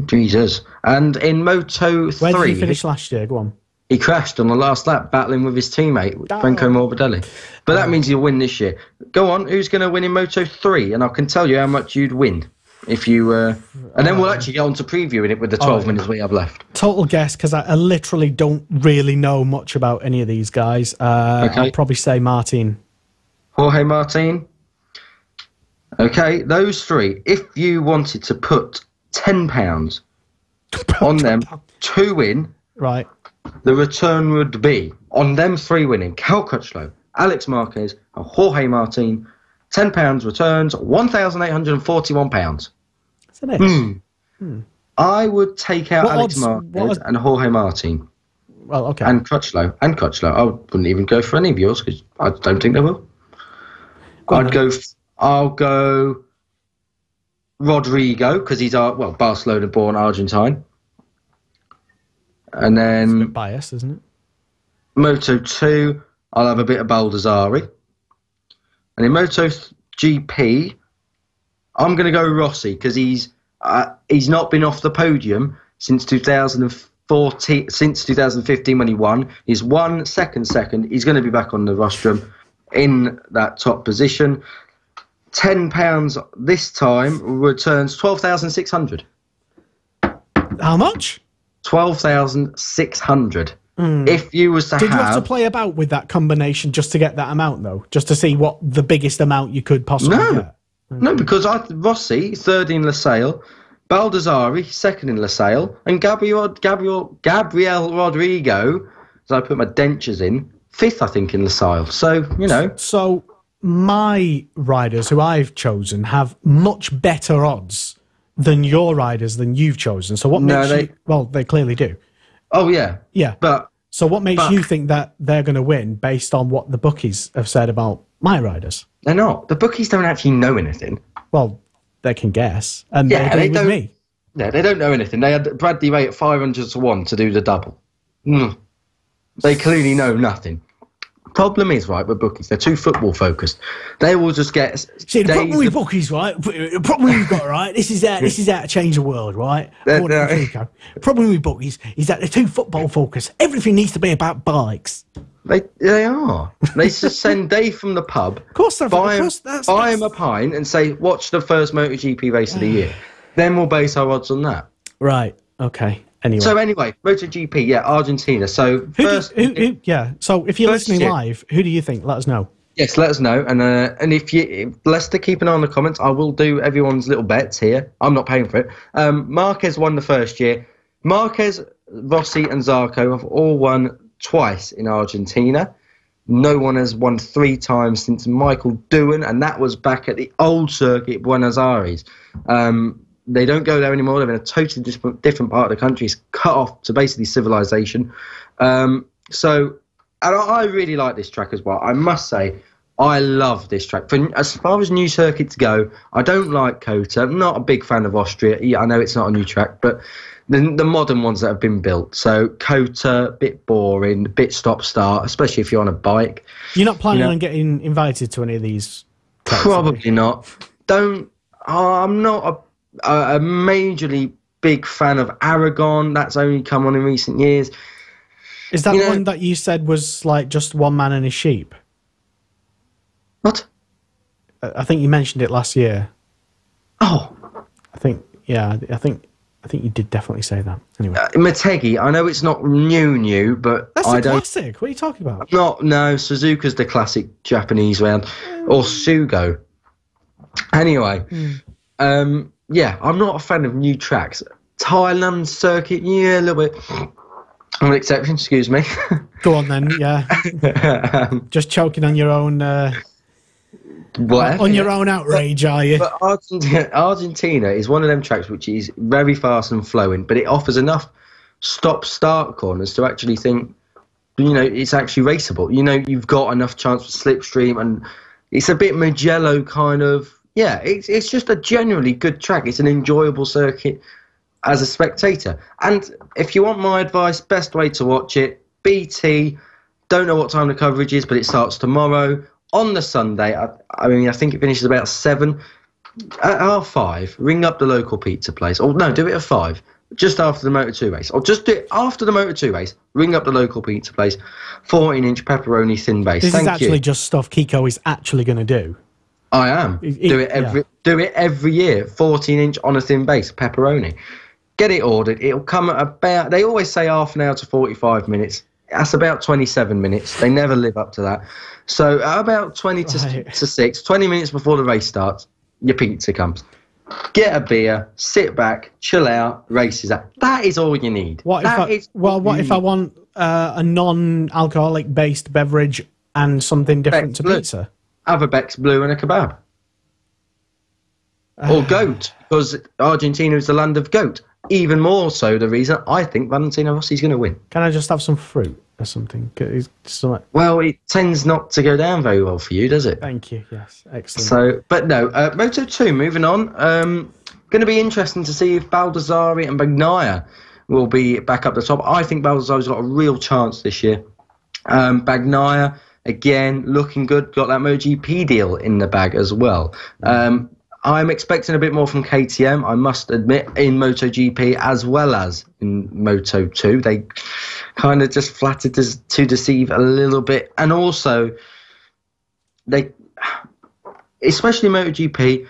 Jesus. And in Moto3, where did he finish last year? Go on. He crashed on the last lap, battling with his teammate, Franco Morbidelli. But that means he'll win this year. Go on, who's going to win in Moto3? And I can tell you how much you'd win if you... and then we'll actually get on to previewing it with the 12 minutes we have left. Total guess, because I literally don't really know much about any of these guys. Okay. I'll probably say Martin. Jorge Martin. Okay, those three. If you wanted to put £10 on them to win... Right. The return would be, on them three winning, Cal Crutchlow, Alex Marquez, and Jorge Martin, £10 returns, £1,841. Isn't it? I would take out Alex Marquez and Jorge Martin. Well, okay. And Crutchlow. I wouldn't even go for any of yours because I don't think they will. I'll go Rodrigo because he's Barcelona-born Argentine. And then... It's a bit biased, isn't it? Moto2, I'll have a bit of Baldassari. And in MotoGP, I'm going to go Rossi because he's not been off the podium since 2015 when he won. He's won second. He's going to be back on the rostrum in that top position. £10 this time returns 12,600. How much? 12,600. If you was to Did you have to play about with that combination just to get that amount, though? Just to see what the biggest amount you could possibly get? No, because Rossi, third in LaSalle, Baldassari, second in LaSalle, and Gabriel Rodrigo, as I put my dentures in, fifth, I think, in LaSalle. So, So, my riders who I've chosen have much better odds than your riders than you've chosen. So what makes you... Well, they clearly do. Oh, yeah. Yeah. So what makes you think that they're going to win based on what the bookies have said about my riders? They're not. The bookies don't actually know anything. Well, they can guess. And they agree with me. Yeah, they don't know anything. They had Bradley Ray at 500 to 1 to do the double. They clearly know nothing. Problem is, right, with bookies, they're too football focused. They will just get... See, the problem with bookies, right, the problem we've got, right, this is how to change the world, right? The problem with bookies is that they're too football focused. Everything needs to be about bikes. They are. They just send Dave from the pub, of course, buy him a pint and say, watch the first MotoGP race of the year. Then we'll base our odds on that. Right, okay. Anyway. So MotoGP, yeah, Argentina. So So if you're listening live, who do you think? Let us know. Yes, let us know. And if Leicester, keep an eye on the comments. I will do everyone's little bets here. I'm not paying for it. Marquez won the first year. Marquez, Rossi, and Zarco have all won twice in Argentina. No one has won 3 times since Michael Doohan, and that was back at the old circuit, Buenos Aires. They don't go there anymore. They're in a totally different part of the country. It's cut off to basically civilization. And I really like this track as well. I must say, I love this track. As far as new circuits go, I don't like Kota. I'm not a big fan of Austria. Yeah, I know it's not a new track, but the modern ones that have been built. So Kota, a bit boring, a bit stop-start, especially if you're on a bike. You're not planning on getting invited to any of these tracks? Probably not. I'm not a majorly big fan of Aragon. That's only come on in recent years. Is that the one that you said was like just one man and his sheep? What? I think you mentioned it last year. Oh, I think you did definitely say that. Anyway, Motegi. I know it's not new, but that's a classic. What are you talking about? No, Suzuka's the classic Japanese round, or Sugo. Anyway, yeah, I'm not a fan of new tracks. Thailand circuit, yeah, a little bit. I'm an exception, excuse me. Go on then, yeah. Just choking on your own... on your own outrage, are you? But Argentina is one of them tracks which is very fast and flowing, but it offers enough stop-start corners to actually think, it's actually raceable. You've got enough chance for slipstream, and it's a bit Mugello kind of... Yeah, it's just a generally good track. It's an enjoyable circuit as a spectator. And if you want my advice, best way to watch it, BT, don't know what time the coverage is, but it starts tomorrow. On the Sunday, I think it finishes about 7. At half-5, ring up the local pizza place. Or no, do it at 5, just after the Moto2 race. Or just do it after the Moto2 race, ring up the local pizza place, 14-inch pepperoni thin base. This is actually just stuff Kiko is actually going to do. I am. Do it every year. 14-inch on a thin base, pepperoni. Get it ordered. It'll come at about... They always say half an hour to 45 minutes. That's about 27 minutes. They never live up to that. So at about 20 to 6, 20 minutes before the race starts, your pizza comes. Get a beer, sit back, chill out, races out. That is all you need. What if I want a non-alcoholic based beverage and something different to pizza? Have a Beck's Blue and a kebab. Or goat, because Argentina is the land of goat. Even more so the reason I think Valentino Rossi's going to win. Can I just have some fruit or something? Well, it tends not to go down very well for you, does it? Thank you, yes. Excellent. So, but no, Moto2, moving on. Going to be interesting to see if Baldassarri and Bagnaia will be back up the top. I think Baldassarri's got a real chance this year. Bagnaia... Again, looking good. Got that MotoGP deal in the bag as well. I'm expecting a bit more from KTM, I must admit, in MotoGP as well as in Moto2. They kind of just flattered to deceive a little bit. And also, especially MotoGP,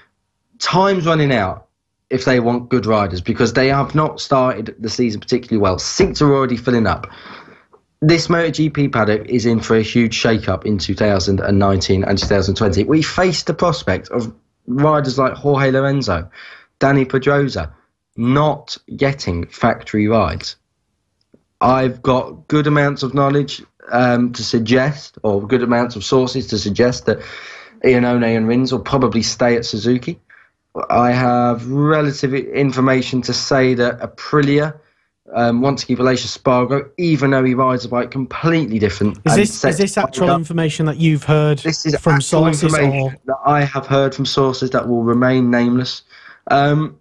time's running out if they want good riders, because they have not started the season particularly well. Seats are already filling up. This MotoGP paddock is in for a huge shake-up in 2019 and 2020. We face the prospect of riders like Jorge Lorenzo, Danny Pedrosa, not getting factory rides. I've got good amounts of knowledge to suggest, or good amounts of sources to suggest that Iannone and Rins will probably stay at Suzuki. I have relative information to say that Aprilia want to keep Aleix Espargaro, even though he rides a bike completely different. Is this actual information that you've heard from sources? That I have heard from sources that will remain nameless. And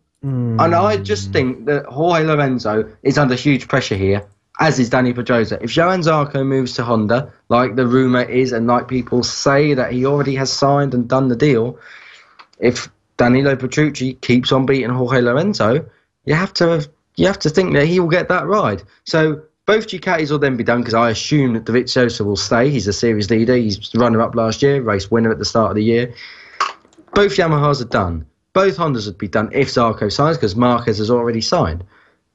I just think that Jorge Lorenzo is under huge pressure here, as is Dani Pedrosa. If Johann Zarco moves to Honda, like the rumour is, and like people say that he already has signed and done the deal, if Danilo Petrucci keeps on beating Jorge Lorenzo, you have to think that he will get that ride. So both Ducatis will then be done, because I assume that Dovizioso will stay. He's a series leader. He's runner-up last year, race winner at the start of the year. Both Yamahas are done. Both Hondas would be done if Zarco signs, because Marquez has already signed.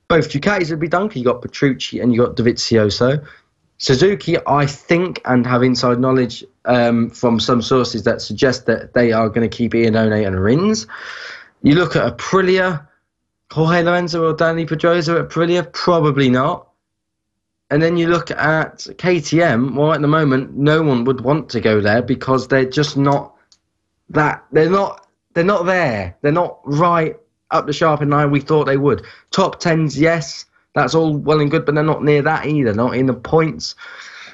Both Ducatis would be done, because you got Petrucci and you got Dovizioso. Suzuki, I think, and have inside knowledge from some sources that suggest that they are going to keep Iannone and Rins. You look at Aprilia, Jorge Lorenzo or Dani Pedrosa at Aprilia, probably not. And then you look at KTM, well, at the moment, no one would want to go there, because they're just not that. They're not there. They're not right up the sharp in line we thought they would. Top 10s, yes, that's all well and good, but they're not near that either, not in the points.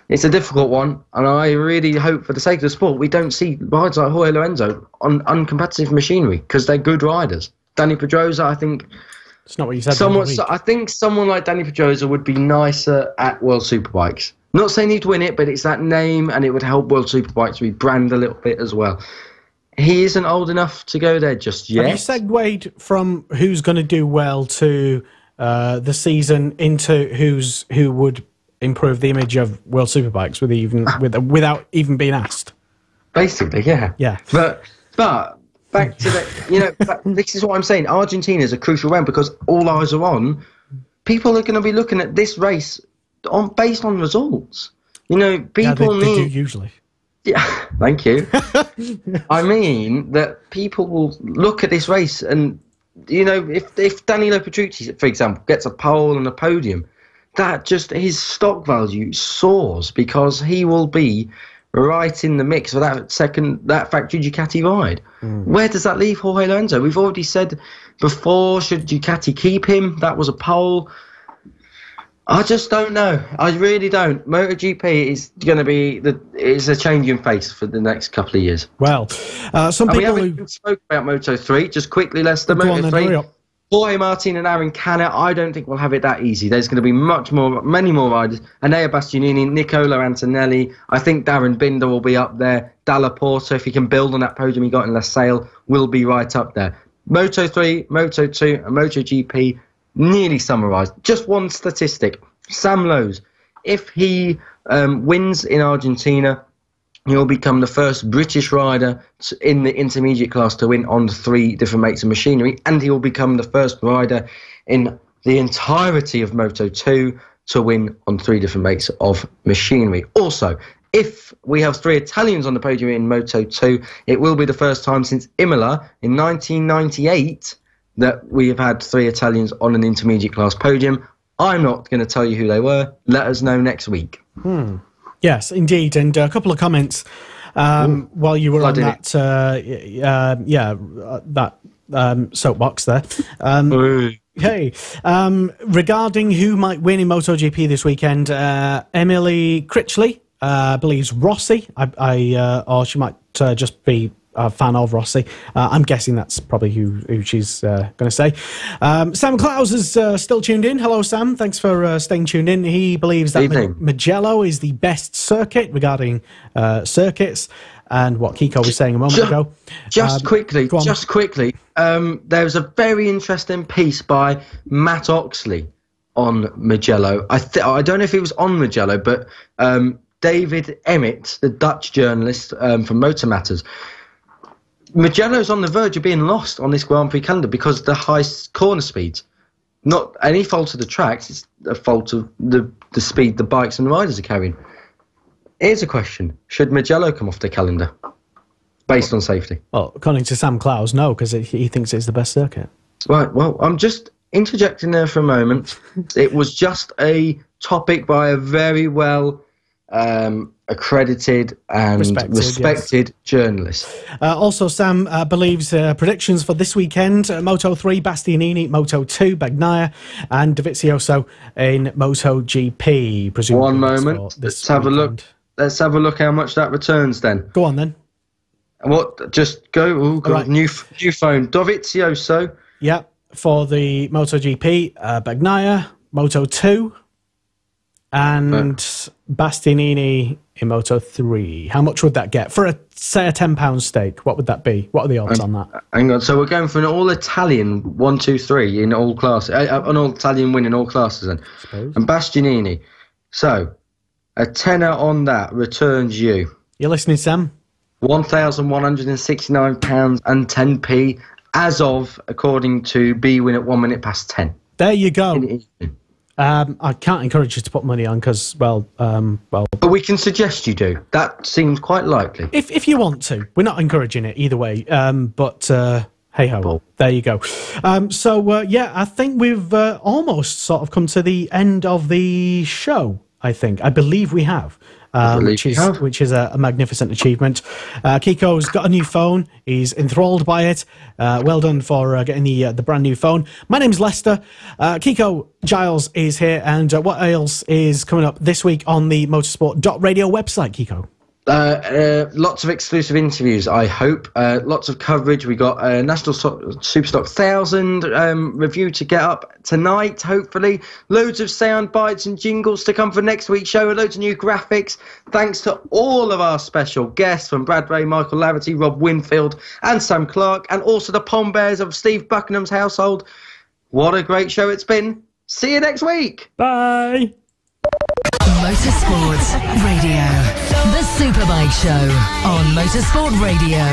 It's a difficult one, and I really hope, for the sake of the sport, we don't see rides like Jorge Lorenzo on uncompetitive machinery, because they're good riders. Dani Pedrosa, I think... It's not what you said. I think someone like Dani Pedrosa would be nicer at World Superbikes. Not saying he'd win it, but it's that name, and it would help World Superbikes rebrand a little bit as well. He isn't old enough to go there just yet. Have you segued from who's going to do well to the season into who would improve the image of World Superbikes without even being asked? Basically, yeah. Yeah. But back to the, this is what I'm saying. Argentina is a crucial round, because all eyes are on. People are going to be looking at this race based on results. People they do usually. Yeah, thank you. I mean that people will look at this race, and if Danilo Petrucci, for example, gets a pole and a podium, that just his stock value soars, because he will be right in the mix for that factory Ducati ride. Where does that leave Jorge Lorenzo? We've already said before, should Ducati keep him? That was a poll. I just don't know. I really don't. MotoGP is going to be is a changing face for the next couple of years. Well, some people we haven't even spoke about Moto3. Just quickly, Lester. Moto3. Jorge Martin and Aaron Canet, I don't think we'll have it that easy. There's going to be many more riders. Enea Bastianini, Nicola Antonelli. I think Darren Binder will be up there. Dalla Porta, if he can build on that podium he got in Losail, will be right up there. Moto3, Moto2, and MotoGP nearly summarised. Just one statistic. Sam Lowes, if he wins in Argentina, he'll become the first British rider in the intermediate class to win on 3 different makes of machinery, and he will become the first rider in the entirety of Moto2 to win on 3 different makes of machinery. Also, if we have 3 Italians on the podium in Moto2, it will be the first time since Imola in 1998 that we have had 3 Italians on an intermediate class podium. I'm not going to tell you who they were. Let us know next week. Yes, indeed. And a couple of comments while you were on that, soapbox there. Hey, regarding who might win in MotoGP this weekend, Emily Critchley believes Rossi, or she might just be a fan of Rossi. I'm guessing that's probably who she's going to say. Sam Clowes is still tuned in. Hello, Sam. Thanks for staying tuned in. He believes that Mugello is the best circuit regarding circuits, and what Kiko was saying a moment ago. Just quickly, there was a very interesting piece by Matt Oxley on Mugello. I don't know if it was on Mugello, but David Emmett, the Dutch journalist from Motor Matters, Mugello's on the verge of being lost on this Grand Prix calendar because of the high corner speeds. Not any fault of the tracks, it's a fault of the speed the bikes and riders are carrying. Here's a question. Should Mugello come off the calendar based on safety? Well, according to Sam Clowes, no, because he thinks it's the best circuit. Right, well, I'm just interjecting there for a moment. It was just a topic by a very well accredited and respected journalist. Also, Sam believes predictions for this weekend: Moto 3, Bastianini; Moto 2, Bagnaia; and Dovizioso in Moto GP. Presumably. One moment. Let's have a look. Let's have a look how much that returns. Then go on then. What? Just go. Oh God! Right. New phone. Dovizioso. Yeah, for the Moto GP, Bagnaia, Moto 2, and Bastianini in Moto 3. How much would that get for say a £10 stake? What would that be? What are the odds on that? Hang on. So we're going for an all-Italian 1, 2, 3 in all classes. An all-Italian win in all classes, then. And Bastianini. So a tenner on that returns you. You're listening, Sam. £1,169 and 10p as of, according to BWin at 1 minute past 10. There you go. I can't encourage you to put money on because, well. But we can suggest you do. That seems quite likely. If you want to. We're not encouraging it either way. But hey-ho. There you go. I think we've almost sort of come to the end of the show, I think. I believe we have. Which is a magnificent achievement. Kiko's got a new phone. He's enthralled by it. Well done for getting the brand new phone. My name's Lester. Kiko Giles is here. And what else is coming up this week on the motorsport.radio website, Kiko? Lots of exclusive interviews, I hope. Lots of coverage. We got a National Superstock 1000 review to get up tonight, hopefully. Loads of sound bites and jingles to come for next week's show. Loads of new graphics. Thanks to all of our special guests from Brad Ray, Michael Laverty, Rob Winfield and Sam Clark, and also the Pom Bears of Steve Buckingham's household. What a great show it's been. See you next week. Bye. Motorsport Radio. The Superbike Show on Motorsport Radio.